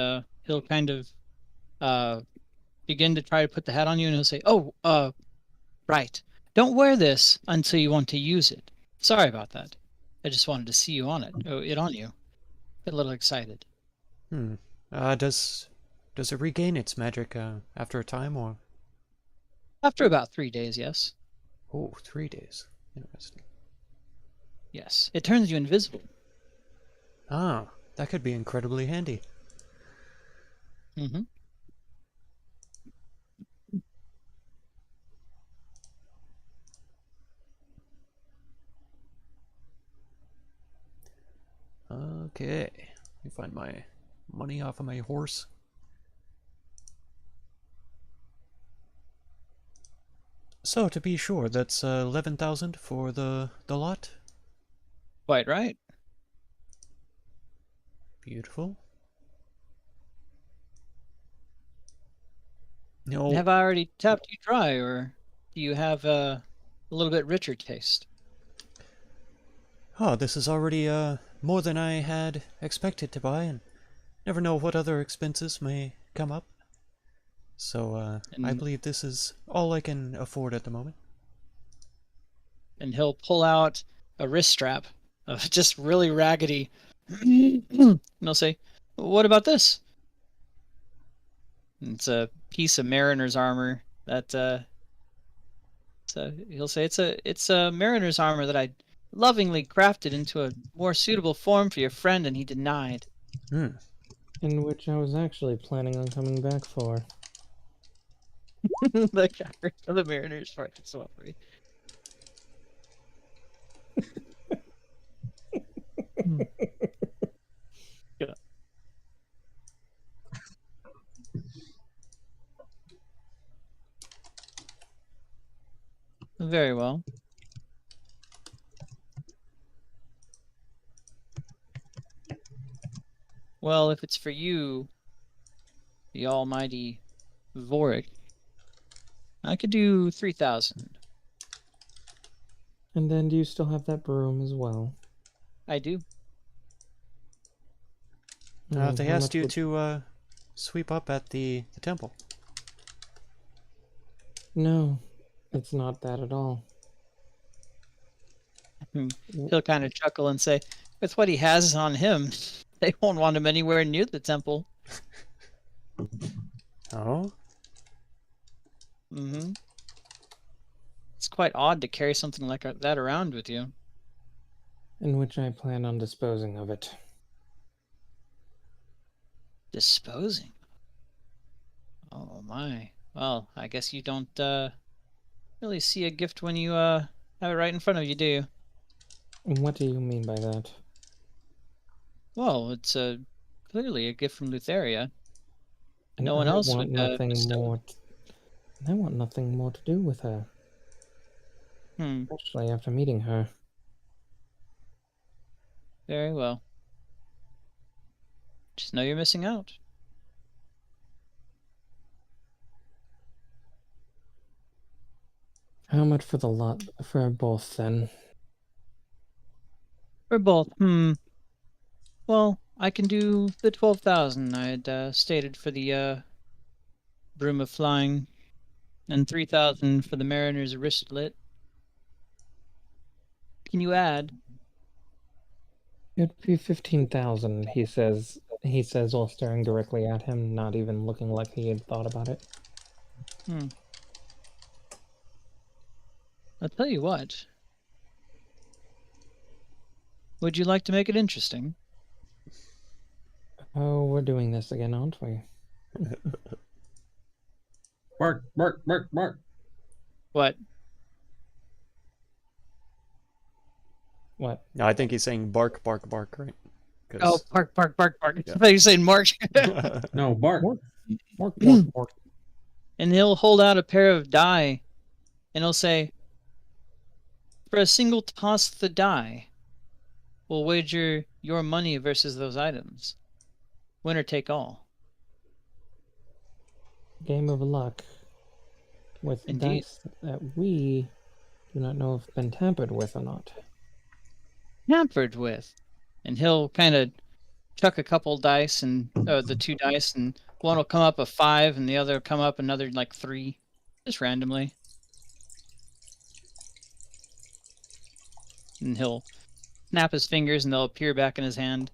he'll kind of begin to try to put the hat on you, and he'll say, "Oh, right. Don't wear this until you want to use it. Sorry about that. I just wanted to see you on it. Oh, it on you. Get a little excited." Does it regain its magic after a time, or? After about 3 days, yes. Oh, 3 days. Interesting. Yes. It turns you invisible. Ah, that could be incredibly handy. Mm-hmm. Okay. Let me find my money off of my horse. So, to be sure, that's 11,000 for the lot. Quite right. Beautiful. No, Have I already tapped you dry, or do you have a little bit richer taste? oh, this is already more than I had expected to buy, and never know what other expenses may come up. So, I And- believe this is all I can afford at the moment. And he'll pull out a wrist strap of just really raggedy. And he'll say, "What about this?" And it's a piece of mariner's armor that so he'll say it's a mariner's armor that I lovingly crafted into a more suitable form for your friend, and he denied. Hmm. In which I was actually planning on coming back for. The cover of the mariner's part is so funny. Very well. Well, if it's for you, the almighty Vorik, I could do 3,000. And then do you still have that broom as well? I do. And They how asked much you would- to sweep up at the temple. No, it's not that at all. He'll kind of chuckle and say, with what he has on him, they won't want him anywhere near the temple. Oh? Mm-hmm. It's quite odd to carry something like that around with you. In which I plan on disposing of it. Disposing. Oh my. Well, I guess you don't really see a gift when you have it right in front of you, do you? What do you mean by that? Well, it's clearly a gift from Lutheria. No one I else want would nothing bestow it. more. I want nothing more to do with her, Hmm. especially after meeting her. Very well. Just know you're missing out. How much for the lot for both then? For both. Well, I can do the 12,000 I had stated for the Broom of Flying, and 3,000 for the Mariner's Wristlet. Can you add? It'd be 15,000. He says. He says while staring directly at him, not even looking like he had thought about it. I'll tell you what. Would you like to make it interesting? Oh, we're doing this again, aren't we? Bark, bark, bark, bark. What? What? No, I think he's saying bark, bark, bark, right? Oh, bark, bark, bark, bark. I thought you were saying Mark. No, bark. Bark, bark, bark. And he'll hold out a pair of die, and he'll say, for a single toss of the die, we'll wager your money versus those items. Winner take all. Game of luck. With Indeed. dice that we do not know if been tampered with or not. Tampered with. And he'll kind of chuck a couple dice, and the 2 dice, and one will come up a 5, and the other will come up another like 3, just randomly. And he'll snap his fingers, and they'll appear back in his hand.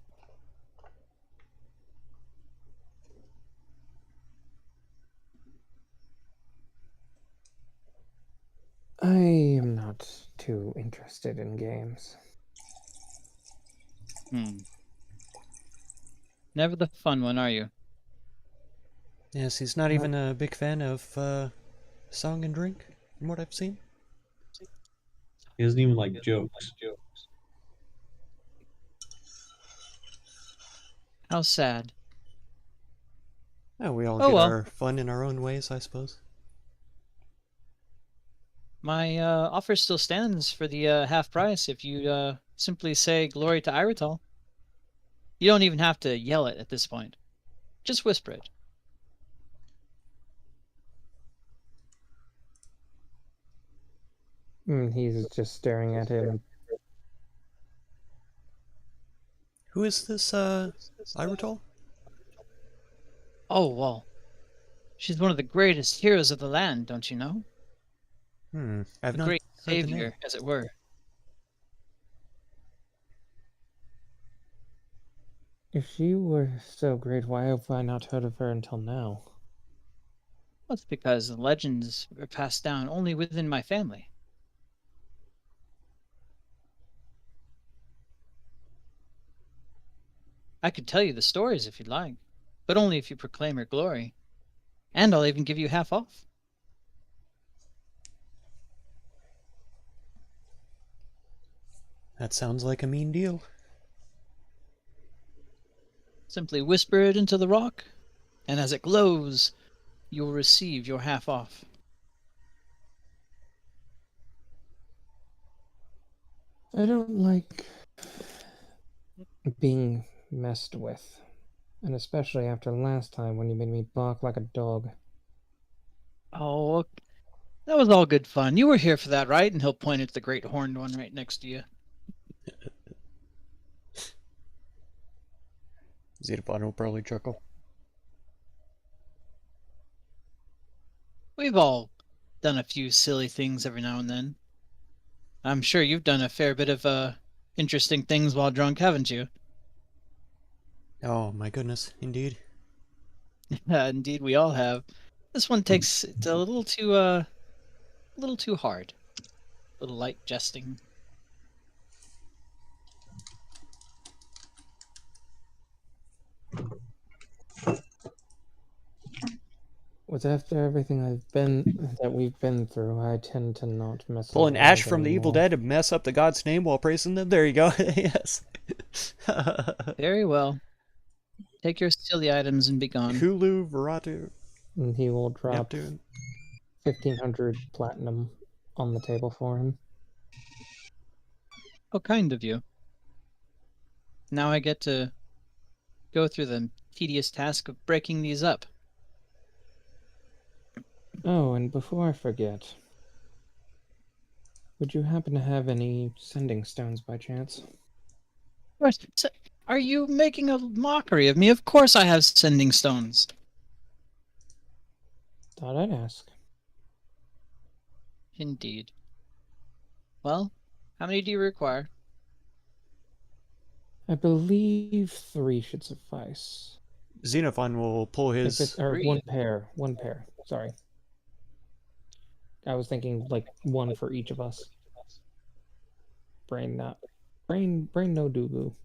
I am not too interested in games. Never the fun one, are you? Yes, he's not even a big fan of song and drink, from what I've seen. He doesn't even like jokes. How sad. Yeah, we all Oh, get well. our fun in our own ways, I suppose. My offer still stands for the half price if you simply say glory to Iritol. You don't even have to yell it at this point. Just whisper it. He's just staring at him. Who is this, Iritol? Oh, well. She's one of the greatest heroes of the land, don't you know? I've The not great heard the name. savior, as it were. If she were so great, why have I not heard of her until now? Well, it's because the legends are passed down only within my family. I could tell you the stories if you'd like, but only if you proclaim her glory. And I'll even give you half off. That sounds like a mean deal. Simply whisper it into the rock, and as it glows, you will receive your half off. I don't like being messed with. And especially after last time when you made me bark like a dog. Oh, that was all good fun. You were here for that, right? And he'll point at the great horned one right next to you. Xenophon will probably chuckle. We've all done a few silly things every now and then. I'm sure you've done a fair bit of interesting things while drunk, haven't you? Oh my goodness, indeed. Indeed, we all have. This one takes it's a little too hard. A little light jesting. With after everything we've been through, I tend to not mess Pull an around ash from the Evil anymore. Dead and mess up the god's name while praising them. There you go. Yes. Very well. Take your silly items and be gone. Hulu, Veratu, And he will drop Neptune. 1,500 platinum on the table for him. How kind of you. Now I get to go through the tedious task of breaking these up. Oh, and before I forget, would you happen to have any sending stones by chance? What? Are you making a mockery of me? Of course I have sending stones. Thought I'd ask. Indeed. Well, how many do you require? I believe 3 should suffice. Xenophon will pull his. Or 3. one pair. One pair. Sorry. I was thinking like 1 for each of us. Brain no doo-boo.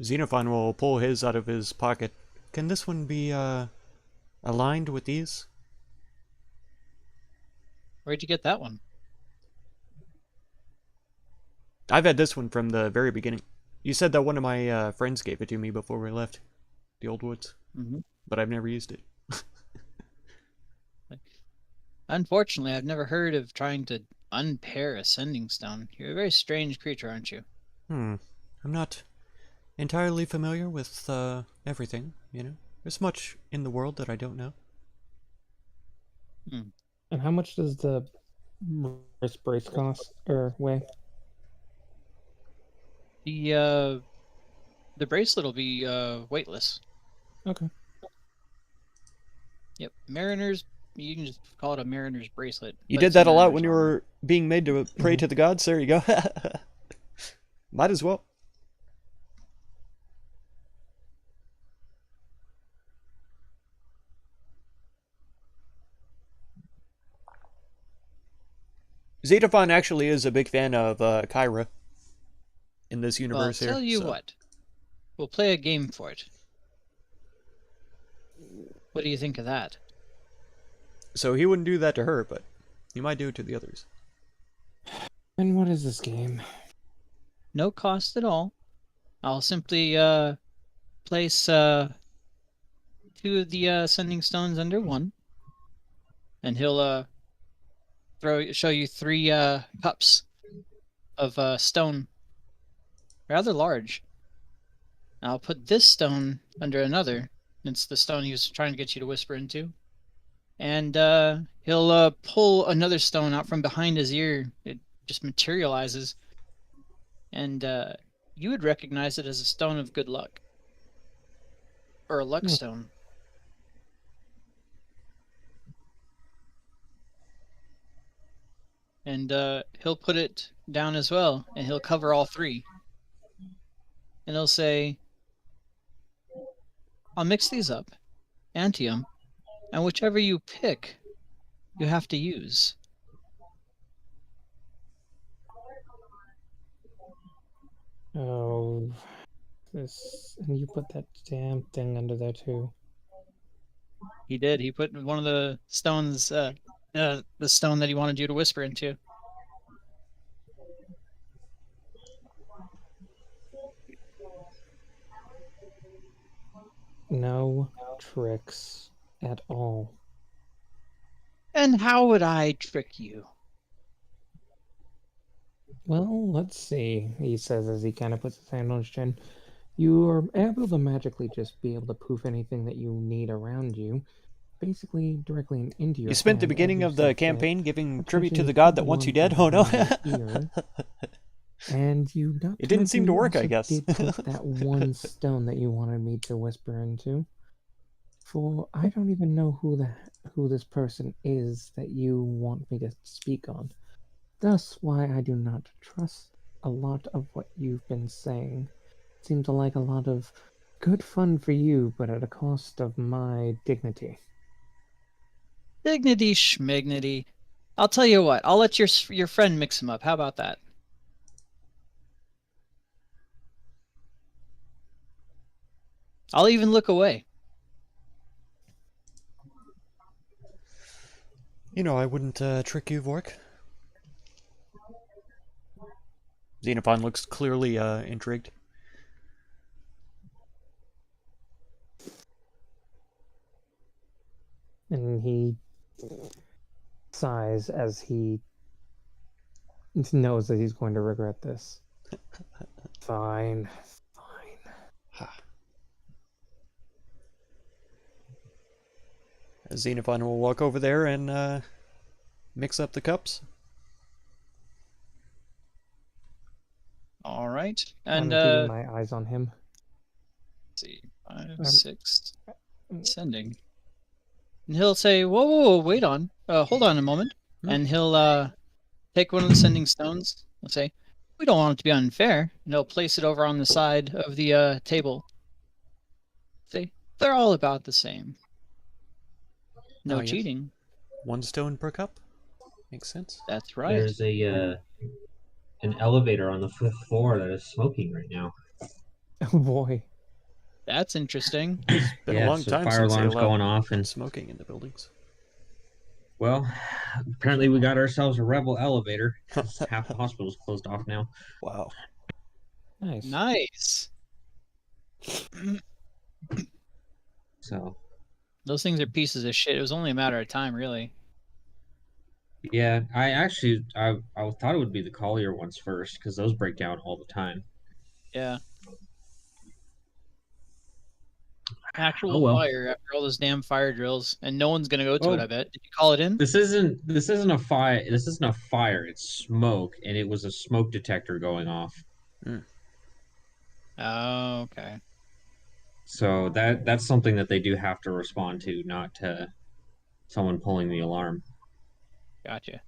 Xenophon will pull his out of his pocket. Can this one be aligned with these? Where'd you get that one? I've had this one from the very beginning. You said that one of my friends gave it to me before we left the Old Woods, but I've never used it. Unfortunately, I've never heard of trying to unpair a sending stone. You're a very strange creature, aren't you? I'm not entirely familiar with everything, you know. There's much in the world that I don't know. And how much does the wrist brace cost or weigh? The bracelet will be weightless. Okay. Yep, mariner's. You can just call it a mariner's bracelet. You but did it's that a lot mariner's when you armor. were being made to pray to the gods. There you go. Might as well. Xenophon actually is a big fan of Kyra in this Well, universe here. tell you so- what, we'll play a game for it. What do you think of that? So he wouldn't do that to her, but he might do it to the others. And what is this game? No cost at all. I'll simply place 2 of the sending stones under one, and he'll show you 3 cups of stone, rather large. I'll put this stone under another. It's the stone he was trying to get you to whisper into. And he'll pull another stone out from behind his ear. It just materializes. And you would recognize it as a stone of good luck. Or a luck stone. And he'll put it down as well. And he'll cover all 3. And he'll say, I'll mix these up, ante 'em, and whichever you pick, you have to use. Oh, this, and you put that damn thing under there too. He did. He put one of the stones, the stone that he wanted you to whisper into. No tricks at all. And how would I trick you? Well, let's see, he says as he kind of puts his hand on his chin. You are able to magically just be able to poof anything that you need around you, basically directly into your You spent the hand as beginning you of the see fit, campaign giving tribute to attaching the it god to that the wants you one dead? Oh no. behind your ear. And you not It to didn't seem mention to you work, I also guess. did put that one stone that you wanted me to whisper into. For I don't even know who this person is that you want me to speak on. Thus why I do not trust a lot of what you've been saying. Seems like a lot of good fun for you, but at a cost of my dignity. Dignity schmignity. I'll tell you what. I'll let your friend mix him up. How about that? I'll even look away. You know, I wouldn't trick you, Vork. Xenophon looks clearly intrigued. And he sighs as he knows that he's going to regret this. Fine, fine. Ha. Xenophon will walk over there and mix up the cups. All right. I'm And keeping my eyes on him. let's see, 5, Um, 6, sending. And he'll say, "Whoa, whoa, whoa, wait on. Hold on a moment." And he'll take one of the sending stones. He'll say, "We don't want it to be unfair." And he'll place it over on the side of the table. Say, "They're all about the same. No Oh, yes. cheating." 1 stone per cup. Makes sense. That's right. There's an elevator on the 5th floor that is smoking right now. Oh boy. That's interesting. It's been a long so time fire since they alarm's allowed going off, and smoking in the buildings. well, apparently we got ourselves a rebel elevator. Half the hospital's closed off now. Wow. Nice. Nice. So Those things are pieces of shit. It was only a matter of time, really. yeah, I thought it would be the Collier ones first because those break down all the time. Yeah. Actual Oh well. fire after all those damn fire drills, and no one's gonna go to it. Oh. I bet. Did you call it in? This isn't a fire. This isn't a fire. It's smoke, and it was a smoke detector going off. Oh, okay. So that's something that they do have to respond to, not to someone pulling the alarm. Gotcha.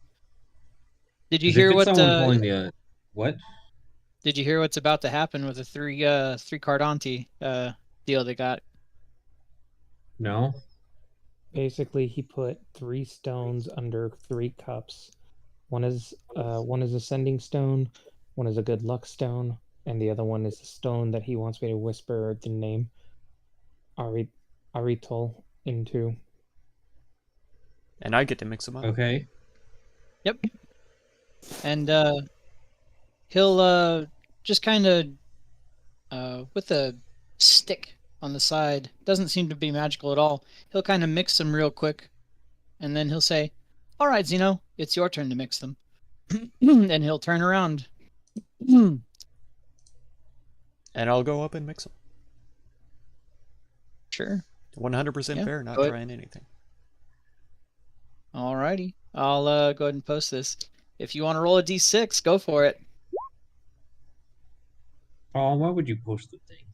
Did you 'Cause if hear it's what? someone pulling the what? Did you hear what's about to happen with the three card auntie deal they got? No. Basically, he put 3 stones under 3 cups. One is a sending stone, one is a good luck stone, and the other one is a stone that he wants me to whisper the name Aritol into. And I get to mix them up. Okay. Yep. And he'll just kind of with a stick on the side. Doesn't seem to be magical at all. He'll kind of mix them real quick, and then he'll say, "All right, Zeno, it's your turn to mix them." And he'll turn around. And I'll go up and mix them. Sure. 100% Yeah, fair, not go ahead. trying anything. Alrighty. I'll go ahead and post this. If you want to roll a d6, go for it. Oh, why would you post the thing?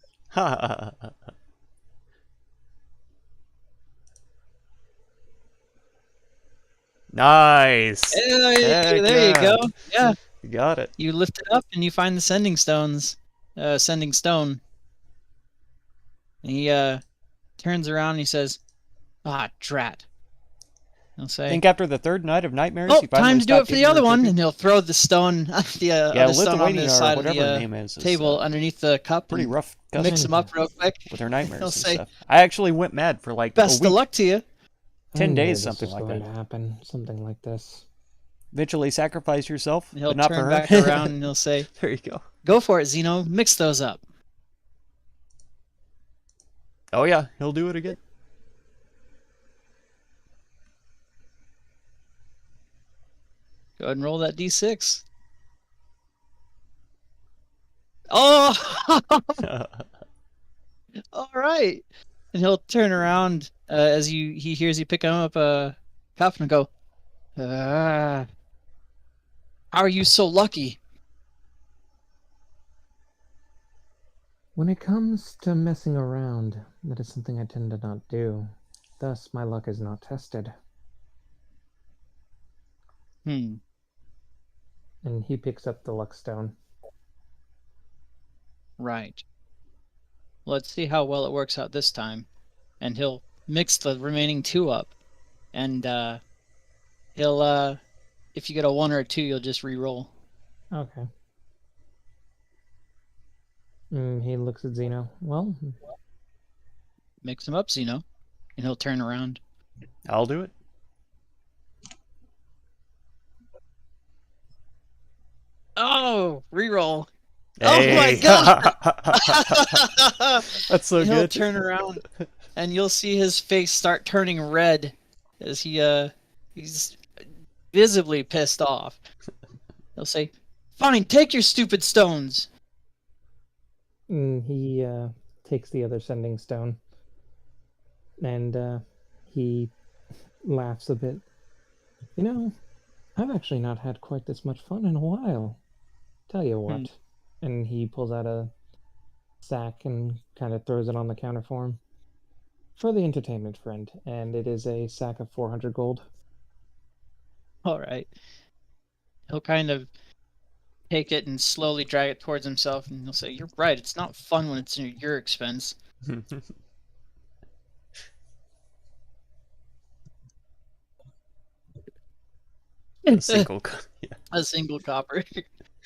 Nice. Hey, Heck there you yeah. go. Yeah, You got it. you lift it up and you find the sending stones. Sending stone. And he turns around and he says, "Ah, drat." He'll I say, think after the 3rd night of nightmares, "Oh, he finally time to do stopped it for the giving other her one," tribute. and he'll throw the stone, Yeah, the stone on the Lithuania or side of whatever her the name is table underneath the cup, pretty and rough mix them up real quick. with her nightmares He'll and say, stuff. I actually went mad for like a "Best of week, luck to you." 10 I knew days, this something was like going that. to happen, something like this. Eventually sacrifice yourself, And he'll but not for turn her. back around and he'll say, There you go. "Go for it, Zeno. Mix those up." Oh yeah, he'll do it again. Go ahead and roll that d6. Oh, all right. And he'll turn around as he hears you pick him up a cup and go, how are you so lucky? When it comes to messing around, that is something I tend to not do. Thus, my luck is not tested. Hmm. And he picks up the luck stone. Right. Let's see how well it works out this time. And he'll mix the remaining 2 up. And he'll if you get a 1 or a 2, you'll just re-roll. Okay. He looks at Zeno. Well, Mix them up, Zeno. And he'll turn around. I'll do it. Oh, re-roll. Oh my Hey. god! That's so He'll good. turn around and you'll see his face start turning red as he's visibly pissed off. He'll say, "Fine, take your stupid stones." he takes the other sending stone. And he laughs a bit. You know, I've actually not had quite this much fun in a while. Tell you what. And he pulls out a sack and kind of throws it on the counter for him. For the entertainment, friend. And it is a sack of 400 gold. All right. He'll kind of take it and slowly drag it towards himself, and he'll say, "You're right. It's not fun when it's at your expense." A single. Yeah. A single copper.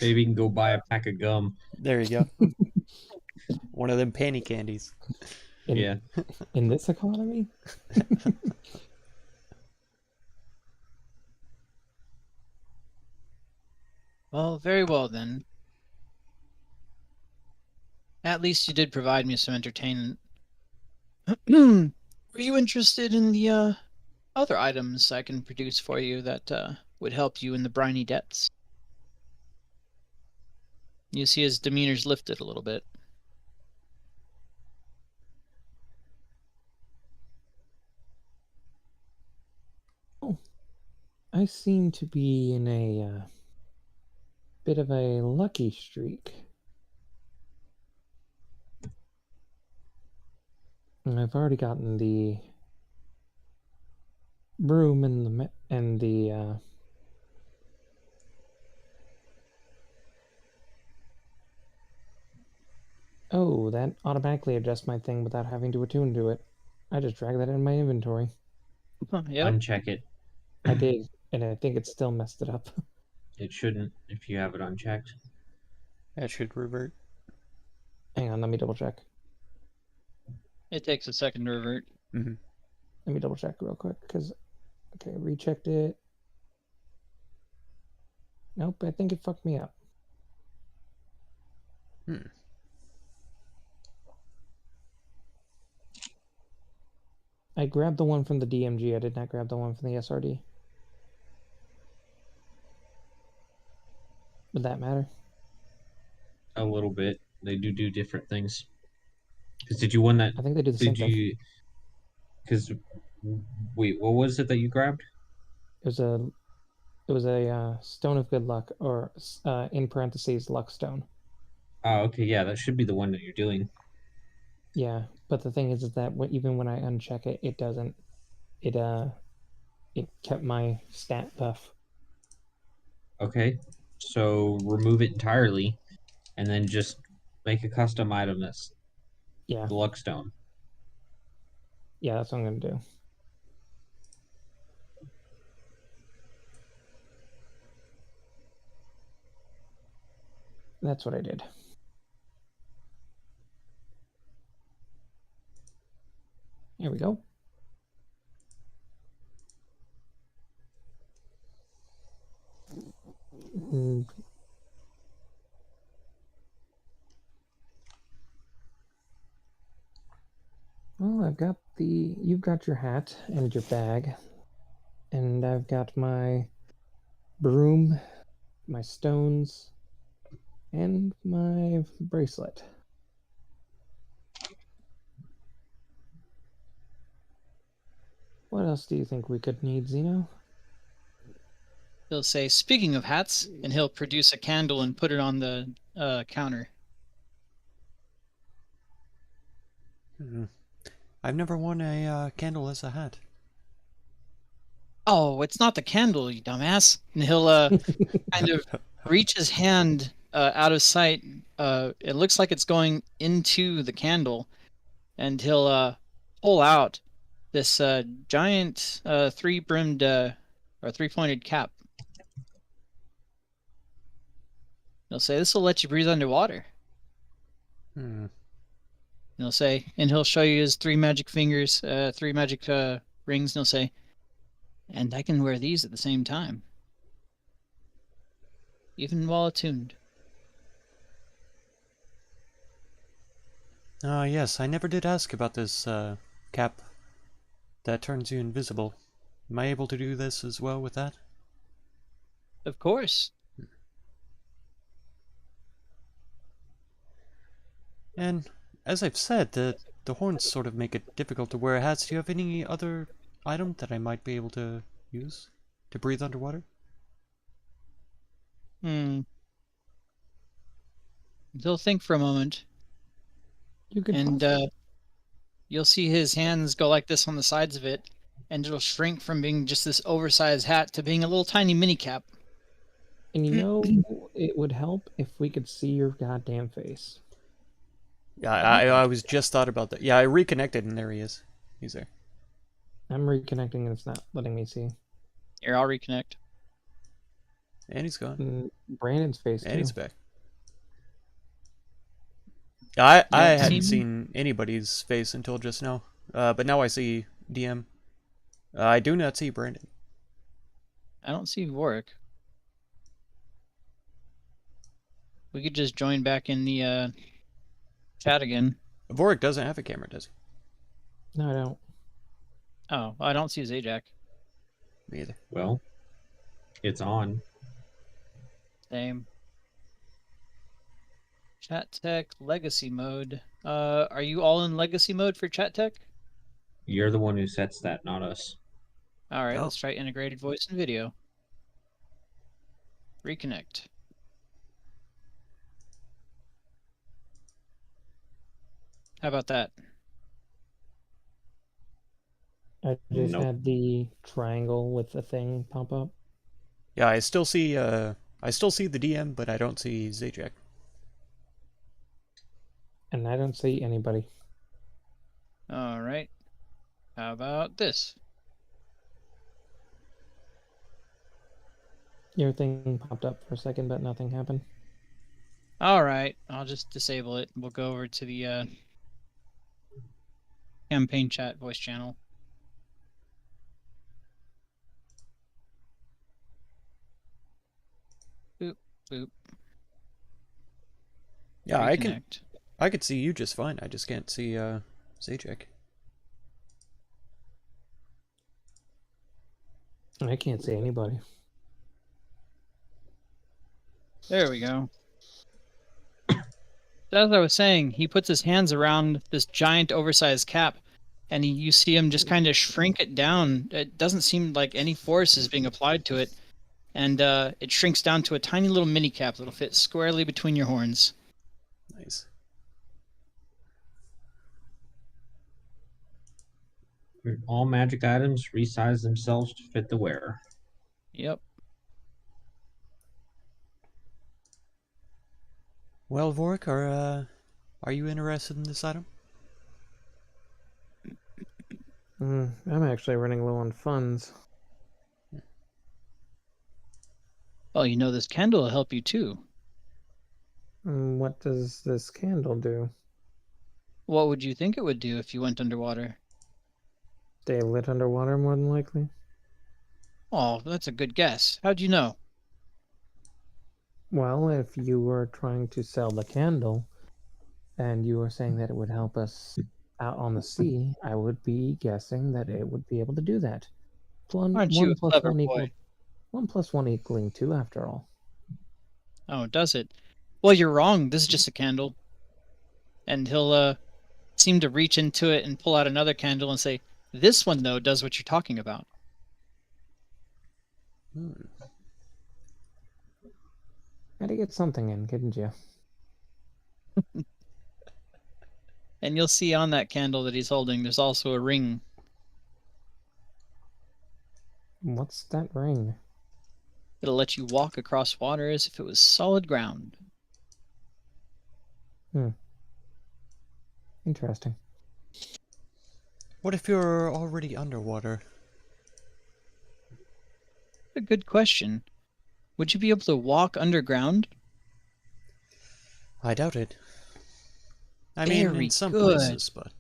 Maybe you can go buy a pack of gum. There you go. One of them penny candies. Yeah. In this economy? Well, very well then. At least you did provide me some entertainment. Were you interested in the other items I can produce for you that would help you in the briny depths? You see his demeanor's lifted a little bit. Oh, I seem to be in a bit of a lucky streak. I've already gotten the broom and the oh, that automatically adjusts my thing without having to attune to it. I just drag that in my inventory. Yep. Uncheck it. I did, and I think it still messed it up. It shouldn't if you have it unchecked. That should revert. Hang on, let me double check. It takes a second to revert. Mm-hmm. Let me double check real quick, because, okay, rechecked it. Nope, I think it fucked me up. I grabbed the one from the DMG, I did not grab the one from the SRD. Would that matter? A little bit. They do different things. Because did you win that? I think they do the same Did thing. you? Because wait, what was it that you grabbed? It was a stone of good luck, or in parentheses, luck stone. Oh, okay, yeah, that should be the one that you're doing. Yeah, but the thing is that even when I uncheck it, it doesn't. It kept my stat buff. Okay, so remove it entirely, and then just make a custom item that's Yeah, the luck stone. yeah, that's what I'm gonna do. That's what I did. Here we go. Well, you've got your hat and your bag, and I've got my broom, my stones, And my bracelet. What else do you think we could need, Zeno? He'll say, "Speaking of hats," and he'll produce a candle and put it on the counter. Hmm. I've never worn a candle as a hat. Oh, it's not the candle, you dumbass. And he'll kind of reach his hand out of sight. It looks like it's going into the candle, and he'll pull out this giant three-brimmed or three-pointed cap. He'll say, "This will let you breathe underwater." Hmm. He'll say, and he'll show you his three magic fingers, three magic rings, and he'll say, "And I can wear these at the same time, even while attuned." Yes, I never did ask about this cap that turns you invisible. Am I able to do this as well with that? Of course. And as I've said, the horns sort of make it difficult to wear hats. Do you have any other item that I might be able to use to breathe underwater? He'll think for a moment, You could and you'll see his hands go like this on the sides of it, and it'll shrink from being just this oversized hat to being a little tiny mini cap. And you know, it would help if we could see your goddamn face. Yeah, I was just thought about that. Yeah, I reconnected and there he is. He's there. I'm reconnecting and it's not letting me see. Here, I'll reconnect. And he's gone. Brandon's face, And too. he's back. I You don't see hadn't me? seen anybody's face until just now. But now I see DM. I do not see Brandon. I don't see Warwick. We could just join back in the chat again. Vorik doesn't have a camera, does No, I don't. Oh, I don't see Zajac. he? Me either. Well, it's on. Same. Chat Tech Legacy mode. Are you all in Legacy mode for Chat Tech? You're the one who sets that, not us. All right, Oh. let's try integrated voice and video. Reconnect. How about that? I just Nope. had the triangle with the thing pop up. Yeah, I still see the DM, but I don't see Zajac. And I don't see anybody. All right. How about this? Your thing popped up for a second, but nothing happened. All right, I'll just disable it. We'll go over to the campaign chat voice channel. Boop, boop. Yeah, Reconnect. I could see you just fine. I just can't see Zajac. I can't see anybody. There we go. As I was saying, he puts his hands around this giant oversized cap, and you see him just kind of shrink it down. It doesn't seem like any force is being applied to it, and it shrinks down to a tiny little mini cap that'll fit squarely between your horns. Nice. All magic items resize themselves to fit the wearer. Yep. Well, Vorik, are you interested in this item? I'm actually running low on funds. Well, you know this candle will help you too. What does this candle do? What would you think it would do if you went underwater? Stay lit underwater, more than likely. Oh, that's a good guess. How'd you know? Well, if you were trying to sell the candle, and you were saying that it would help us out on the sea, I would be guessing that it would be able to do that. Aren't you a Plus clever one boy? equal 1 plus 1 equaling 2, after all. Oh, does it? Well, you're wrong. This is just a candle. And he'll seem to reach into it and pull out another candle and say, this one, though, does what you're talking about. Had to get something in, couldn't you? And you'll see on that candle that he's holding, there's also a ring. What's that ring? It'll let you walk across water as if it was solid ground. Interesting. What if you're already underwater? A good question. Would you be able to walk underground? I doubt it. I mean, Very in some good. places, but...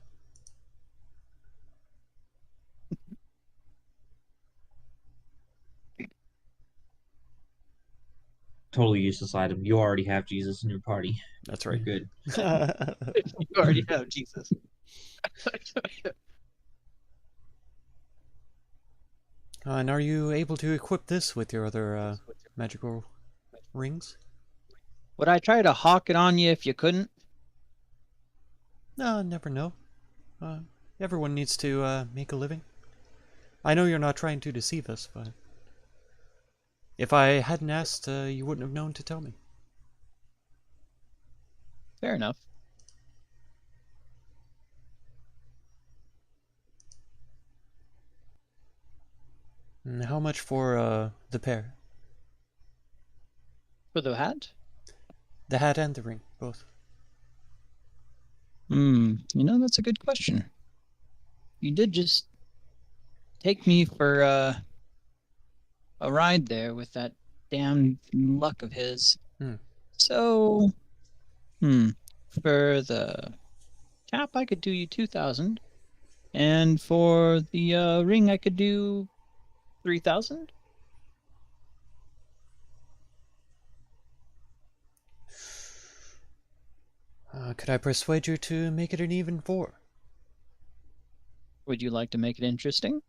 Totally useless item. You already have Jesus in your party. That's You're right. good. You already have Jesus. And are you able to equip this with your other magical rings? Would I try to hawk it on you if you couldn't? No, never know. Everyone needs to make a living. I know you're not trying to deceive us, but if I hadn't asked, you wouldn't have known to tell me. Fair enough. And how much for the pair? For the hat? The hat and the ring, both. That's a good question. You did just take me for a ride there with that damn luck of his. So, for the cap, I could do you 2,000, and for the ring, I could do 3,000. Could I persuade you to make it an even 4? Would you like to make it interesting?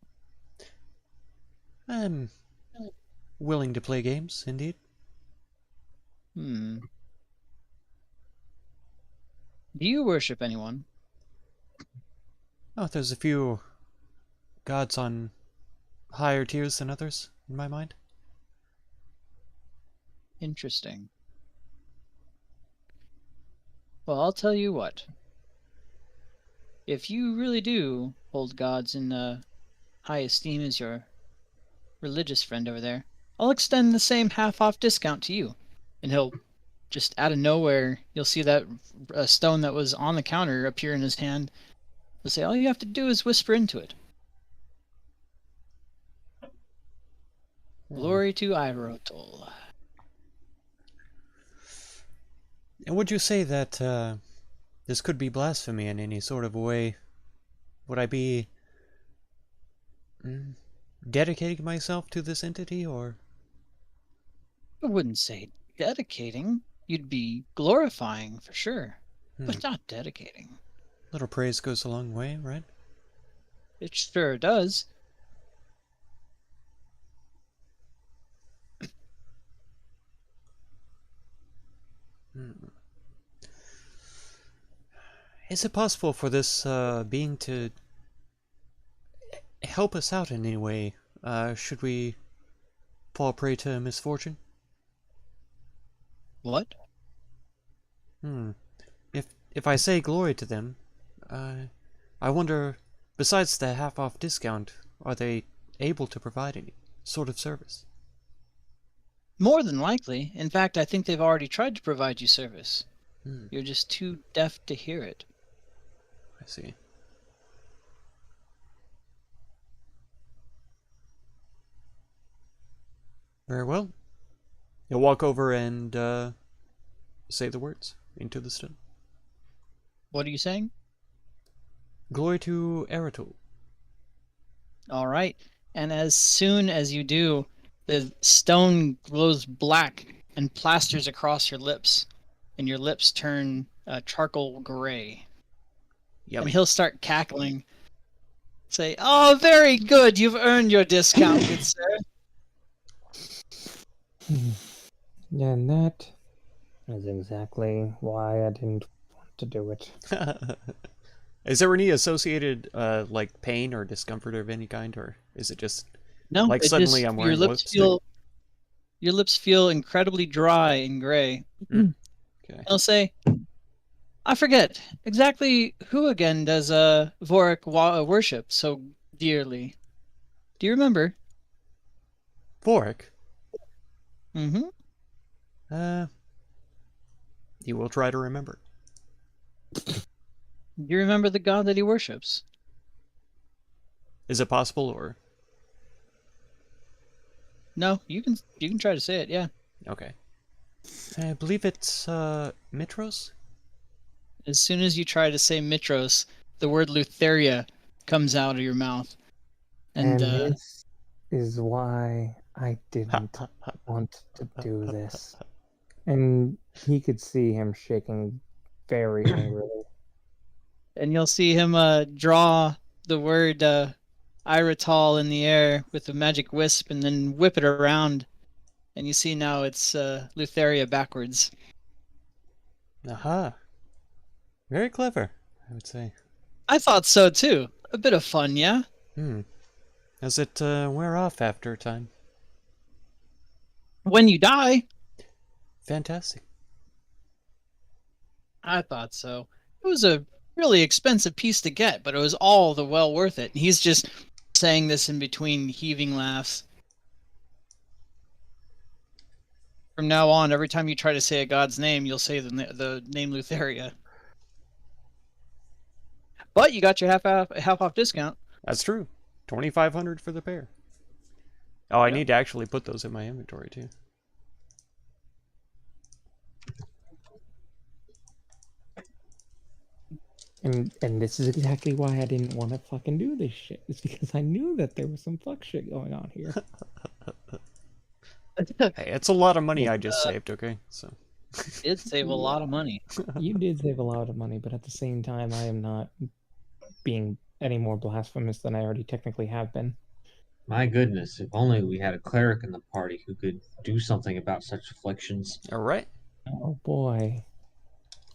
I'm willing to play games, indeed. Do you worship anyone? Oh, there's a few gods on higher tiers than others, in my mind. Interesting. Well, I'll tell you what. If you really do hold gods in high esteem as your religious friend over there, I'll extend the same half-off discount to you. And he'll just out of nowhere, you'll see that stone that was on the counter appear in his hand. He'll say, all you have to do is whisper into it. Glory to Irotol. And would you say that this could be blasphemy in any sort of way? Would I be dedicating myself to this entity, or? I wouldn't say dedicating. You'd be glorifying for sure, but not dedicating. Little praise goes a long way, right? It sure does. Is it possible for this being to help us out in any way? Should we fall prey to misfortune? What? If I say glory to them, I wonder, besides the half-off discount, are they able to provide any sort of service? More than likely. In fact, I think they've already tried to provide you service. You're just too deaf to hear it. I see. Very well. You'll walk over and say the words into the stone. What are you saying? Glory to Eritol. All right. And as soon as you do, the stone glows black and plasters across your lips, and your lips turn charcoal gray. Yummy. And he'll start cackling. Say, "Oh, very good. You've earned your discount, good sir." And that That's exactly why I didn't want to do it. Is there any associated like pain or discomfort of any kind, or is it just No, like it suddenly just I'm wearing lipstick? your lips feel incredibly dry and gray. Okay. He'll say, I forget exactly who again does Vorik worship so dearly. Do you remember? Vorik, Mm-hmm. you will try to remember. Do you remember the god that he worships? Is it possible, or No, you can try to say it, yeah. okay? I believe it's Mitros. As soon as you try to say Mitros, the word Lutheria comes out of your mouth. And this is why I didn't want to do this. And he could see him shaking very angrily. and you'll see him draw the word Iritol in the air with a magic wisp and then whip it around. And you see now it's Lutheria backwards. Aha! Very clever, I would say. I thought so too. A bit of fun, yeah? Does it wear off after a time? When you die, Fantastic. I thought so. It was a really expensive piece to get, but it was all the well worth it. And he's just saying this in between heaving laughs. From now on, every time you try to say a god's name, you'll say the name Lutheria. But you got your half off discount. That's true. 2,500 for the pair. Oh, I Yep. need to actually put those in my inventory too. And this is exactly why I didn't want to fucking do this shit. It's because I knew that there was some fuck shit going on here. Hey, it's a lot of money I just saved. Okay, so. Did save a lot of money. You did save a lot of money, but at the same time, I am not being any more blasphemous than I already technically have been. My goodness, if only we had a cleric in the party who could do something about such afflictions. All right. Oh boy.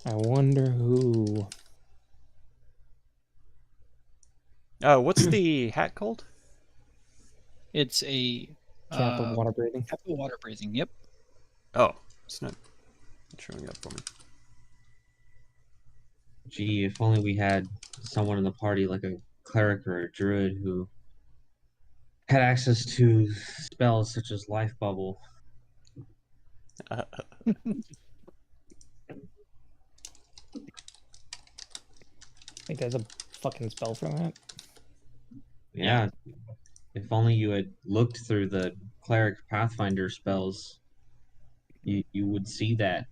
I wonder who. What's the hat called? It's a Cap of water breathing. cap of water breathing. Yep. Oh, it's not showing up for me. Gee, if only we had someone in the party like a cleric or a druid who had access to spells such as Life Bubble. Wait, there's a fucking spell for that? Yeah. If only you had looked through the cleric pathfinder spells, you would see that.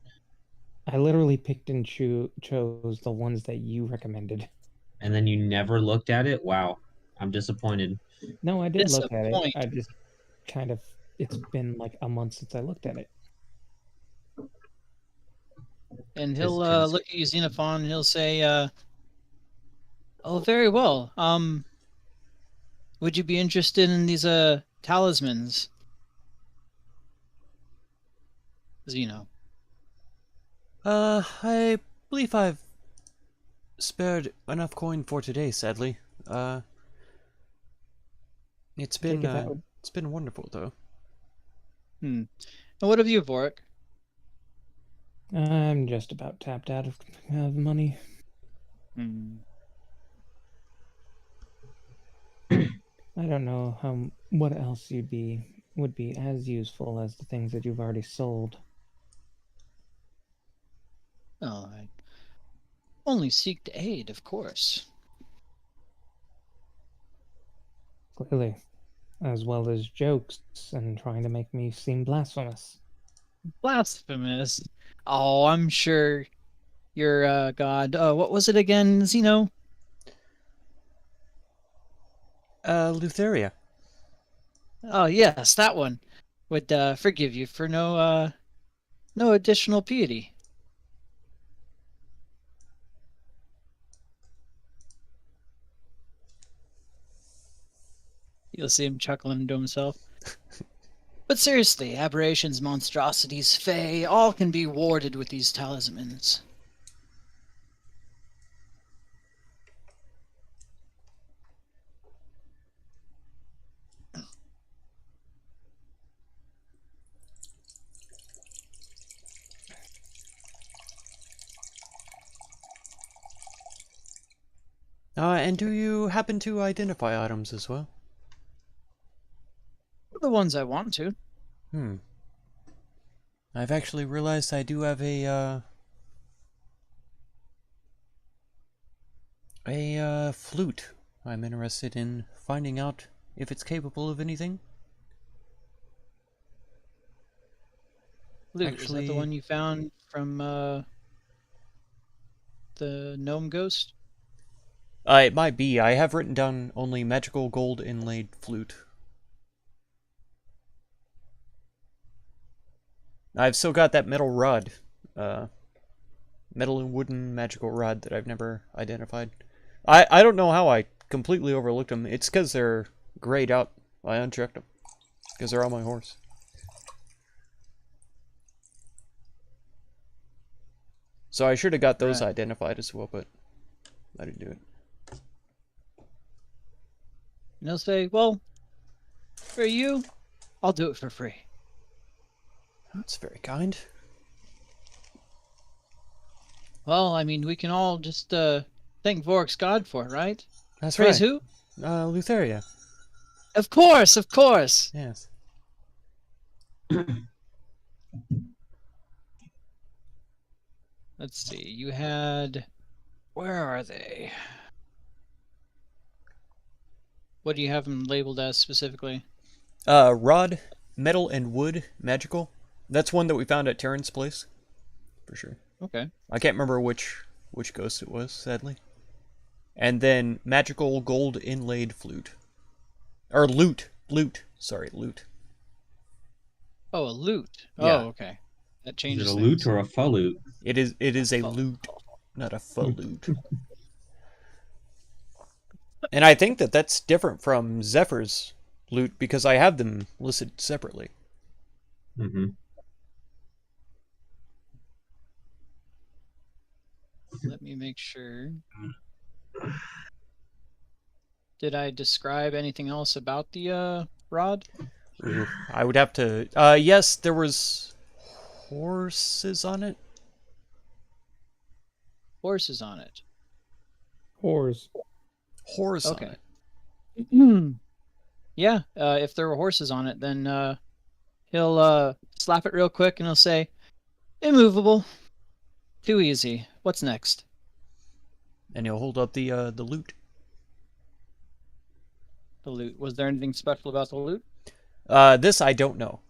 I literally picked and chose the ones that you recommended. And then you never looked at it? Wow. I'm disappointed. No, I did look at it. Disappoint. I just kind of. It's been like a month since I looked at it. And he'll It's- look at you, Xenophon, and he'll say, "Oh, very well. Would you be interested in these talismans?" Xeno. I believe I've spared enough coin for today, sadly. It's Take been it that would- it's been wonderful though. And what of you, Vorik? I'm just about tapped out of money. Hmm. I don't know what else would be as useful as the things that you've already sold. Oh, I only seek to aid, of course. Clearly, as well as jokes and trying to make me seem blasphemous. Blasphemous. Oh, I'm sure your god. What was it again, Xeno? Lutheria. Oh yes, that one would forgive you for no additional piety. You'll see him chuckling to himself. But seriously, aberrations, monstrosities, fae, all can be warded with these talismans. And do you happen to identify items as well? The ones I want to. I've actually realized I do have a flute. I'm interested in finding out if it's capable of anything. Luke, is that Actually- the one you found from the gnome ghost? It might be. I have written down only magical gold inlaid flute. I've still got that metal rod. Metal and wooden magical rod that I've never identified. I don't know how I completely overlooked them. It's because they're grayed out. I unchecked them. Because they're on my horse. So I should have got those Right. identified as well, but I didn't do it. And they'll say, well, for you, I'll do it for free. That's very kind. Well, I mean, we can all just thank Vork's God for it, right? That's Praise right. who? Lutheria. Of course, of course. Yes. Let's see. You had. Where are they? What do you have them labeled as specifically? Rod, metal, and wood, magical. That's one that we found at Terran's place. For sure. Okay. I can't remember which ghost it was, sadly. And then magical gold inlaid flute. Or lute. Lute. Sorry, lute. Oh, a lute. Yeah. Oh, okay. That Is changes it a things. loot or a falute? It is a Oh. lute, not a faux lute. And I think that that's different from Zephyr's lute because I have them listed separately. Mm-hmm. Let me make sure. Did I describe anything else about the rod? Ooh, I would have to. Yes, there was horses on it. Horses on it. Whores. Horse Okay. on it. Yeah, if there were horses on it, then he'll slap it real quick and he'll say, "Immovable. Too easy. What's next?" And he'll hold up the lute. The loot. Was there anything special about the loot? This I don't know.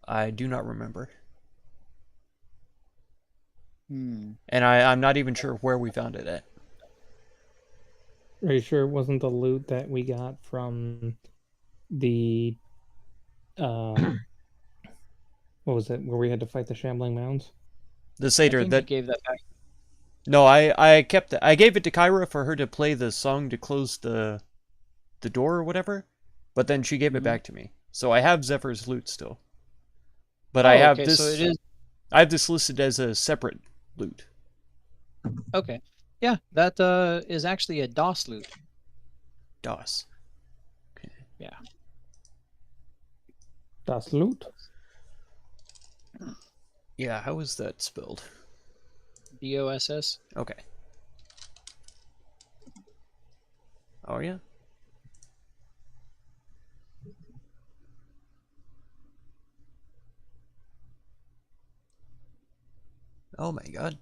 I do not remember. And I'm not even sure where we found it at. Are you sure it wasn't the loot that we got from the what was it, where we had to fight the shambling mounds? The I satyr think that you gave that back. No, I kept it. I gave it to Kyra for her to play the song to close the door or whatever, but then she gave it Mhm. back to me. So I have Zephyr's lute still. But I Oh, have okay, this so it is I have this listed as a separate lute. okay. Yeah, that is actually a DOS loot. DOS. Okay. Das Loot. Yeah, how is that spelled? DOSS. Okay. Oh yeah. Oh my god.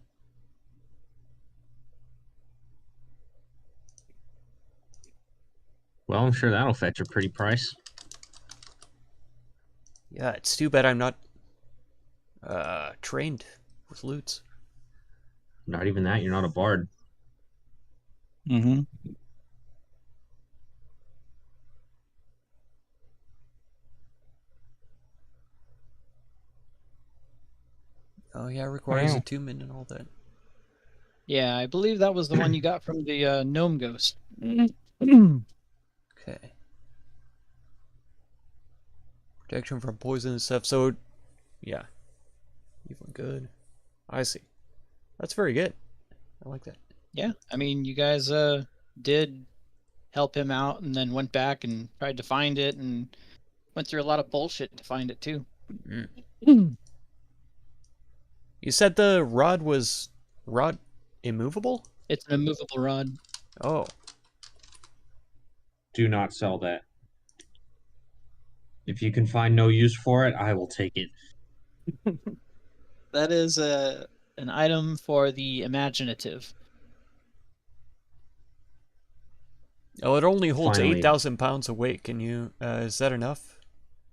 Well, I'm sure that'll fetch a pretty price. Yeah, it's too bad I'm not trained with lutes. Not even that. You're not a bard. Mm-hmm. Oh yeah, requires Wow. attunement and all that. Yeah, I believe that was the one you got from the gnome ghost. Okay. Protection from poison and stuff. So, yeah. Evil and good. I see. That's very good. I like that. Yeah, I mean, you guys did help him out, and then went back and tried to find it, and went through a lot of bullshit to find it too. You said the rod was immovable? It's an immovable rod. Oh. Do not sell that. If you can find no use for it, I will take it. That is an item for the imaginative. Oh, it only holds Finally. 8,000 pounds of weight. Can you, is that enough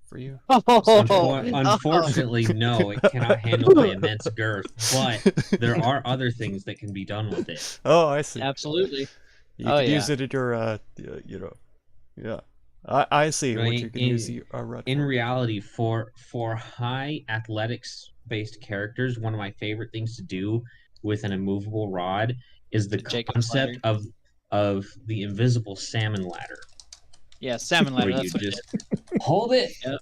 for you? Unfortunately, no, it cannot handle my immense girth. But there are other things that can be done with it. Oh, I see. Absolutely. You Oh, can yeah. use it at your, you know, yeah. I see what Right, you can use the rod In for. reality, for high athletics based characters, one of my favorite things to do with an immovable rod is the The Jacob's concept of the invisible salmon ladder. Yeah, salmon ladder. Where That's you what just hold it, Yep.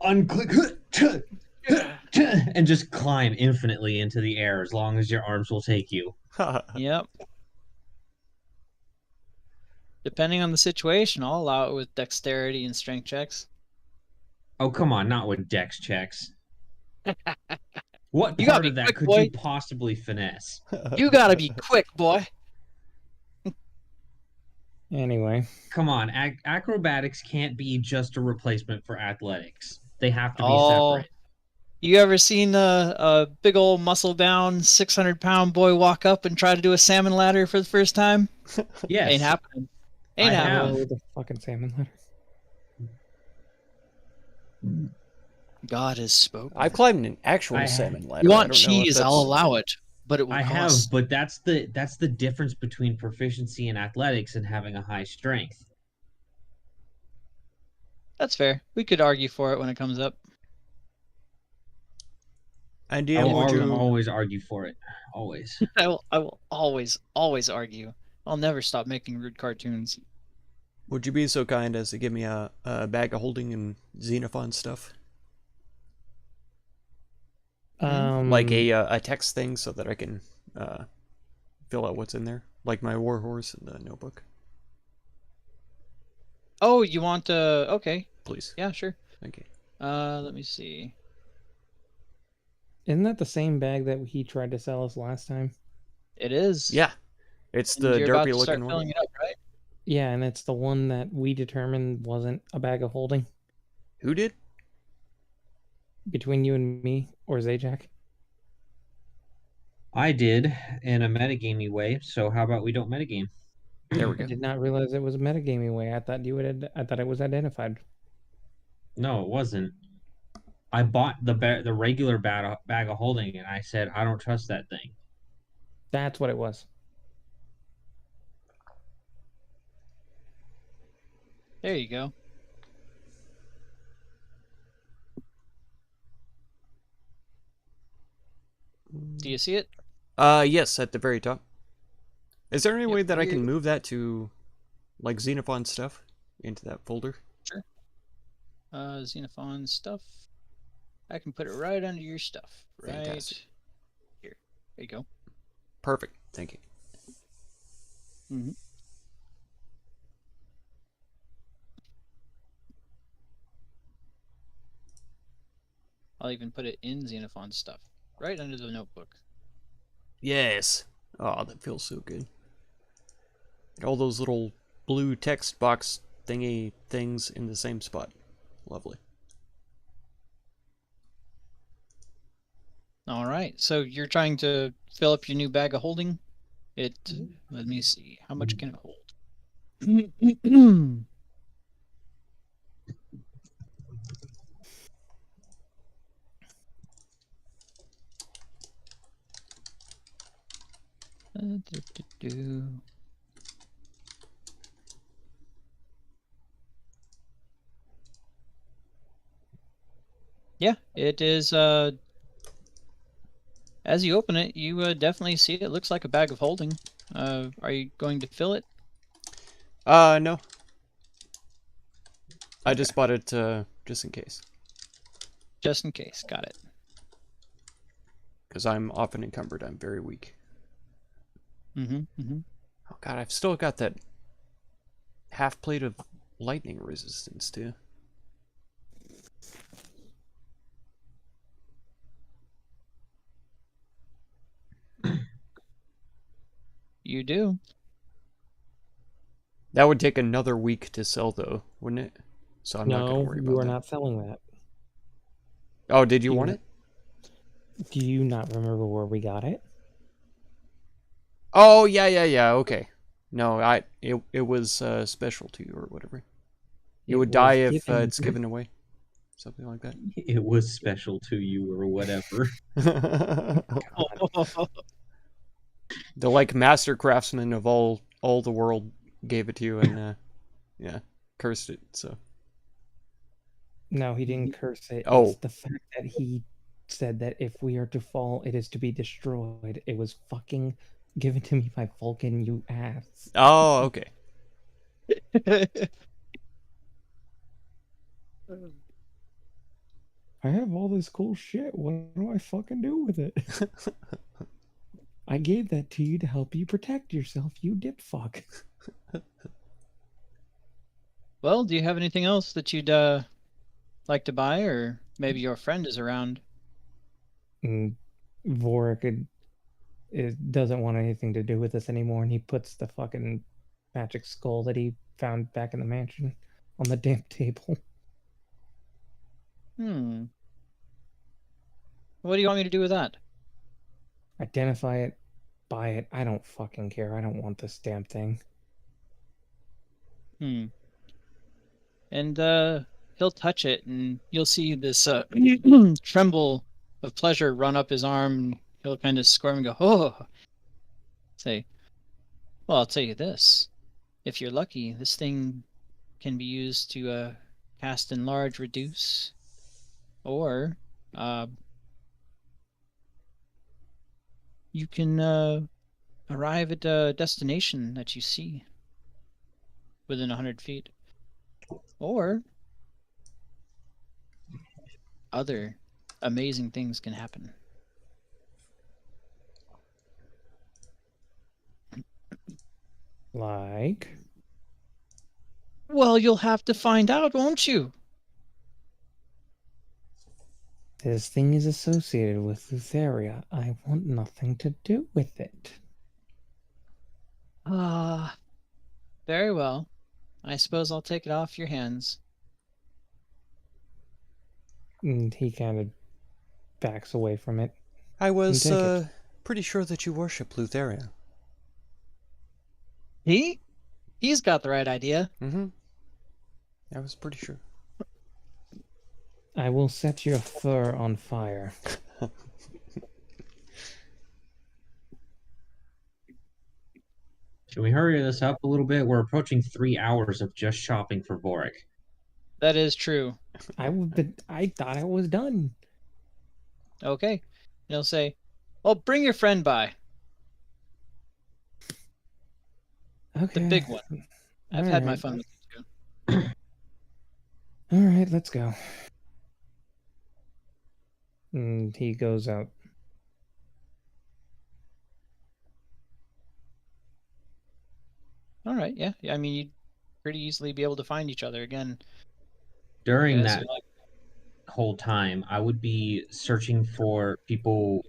unclick, and just climb infinitely into the air as long as your arms will take you. Yep. Depending on the situation, I'll allow it with dexterity and strength checks. Oh, come on, not with dex checks. What You gotta part be of that quick, could boy. you possibly finesse? You gotta be quick, boy. Anyway, Come on, acrobatics can't be just a replacement for athletics. They have to be Oh. separate. You ever seen a big old muscle-bound 600-pound boy walk up and try to do a salmon ladder for the first time? Yes. Ain't happening. Ain't I happening. have. oh, the fucking salmon ladder. God has spoken. I've climbed an actual I have- salmon ladder. You I want don't know if cheese? I'll that's- allow it, but it will I have, cost. but that's the difference between proficiency in athletics and having a high strength. That's fair. We could argue for it when it comes up. And I DM, will would you... always argue for it. Always. I will always argue. I'll never stop making rude cartoons. Would you be so kind as to give me a bag of holding and Xenophon stuff? Like a text thing so that I can fill out what's in there? Like my warhorse in the notebook. Oh, you want okay. Please. Yeah, sure. Thank you. Let me see. Isn't that the same bag that he tried to sell us last time? It is. Yeah. It's And the you're about derpy to start looking filling one. it up, right? Yeah, and it's the one that we determined wasn't a bag of holding Who did? between you and me or Zajac. I did in a metagamey way, so how about we don't metagame? There we I go. did not realize it was a metagaming way. I thought I thought it was identified. No, it wasn't. I bought the regular bag of holding, and I said I don't trust that thing. That's what it was. There you go. Do you see it? Yes, at the very top. Is there any Yep, way that I here. can move that to, like, Xenophon stuff into that folder? Xenophon stuff. I can put it right under your stuff. Right Fantastic. here. There you go. Perfect. Thank you. Mhm. I'll even put it in Xenophon stuff. Right under the notebook. Yes. Oh, that feels so good. And all those little blue text box thingy things in the same spot. Lovely. All right. So you're trying to fill up your new bag of holding. Let me see. How much can it hold? Do. Yeah, it is. As you open it, you definitely see it looks like a bag of holding. Are you going to fill it? No. I just bought it just in case. Just in case. Got it. Because I'm often encumbered. I'm very weak. Mm-hmm. Oh god, I've still got that half plate of lightning resistance too. You do. That would take another week to sell though, wouldn't it? So I'm not gonna No, worry you about are that. not selling that. Oh, did you You want know- it? Do you not remember where we got it? Oh yeah. Okay. No, it was special to you or whatever. It would die was if given- it's given away, something like that. It was special to you or whatever. The like master craftsman of all the world gave it to you and yeah, cursed it. So No, he didn't curse it. Oh. It's the fact that he said that if we are to fall, it is to be destroyed. It was fucking given to me by Vulcan, you ass. oh okay. I have all this cool shit. What do I fucking do with it? I gave that to you to help you protect yourself, you dip fuck. Well, do you have anything else that you'd like to buy, or maybe your friend is around? And Vorik it doesn't want anything to do with this anymore, and he puts the fucking magic skull that he found back in the mansion on the damn table. Hmm. What do you want me to do with that? Identify it, buy it. I don't fucking care. I don't want this damn thing. Hmm. And he'll touch it, and you'll see this tremble of pleasure run up his arm. And he'll kind of squirm and go, "Oh!" Say, "Well, I'll tell you this: if you're lucky, this thing can be used to cast enlarge, reduce, or you can arrive at a destination that you see within 100 feet, or other amazing things can happen." Like, Well, you'll have to find out, won't you? this thing is associated with Lutheria. I want nothing to do with it. Ah, very well. I suppose I'll take it off your hands. And he kind of backs away from it. I was take it. pretty sure that you worship Lutheria. He's got the right idea. Mm-hmm. I was pretty sure. I will set your fur on fire. Can we hurry this up a little bit? We're approaching 3 hours of just shopping for Vorik. That is true. I thought I was done. Okay. And he'll say, "Well, bring your friend by. Okay. The big one. I've had my fun with you too." All right, let's go. And he goes out. All right, yeah. I mean, you'd pretty easily be able to find each other again. During as that you like. whole time, I would be searching for people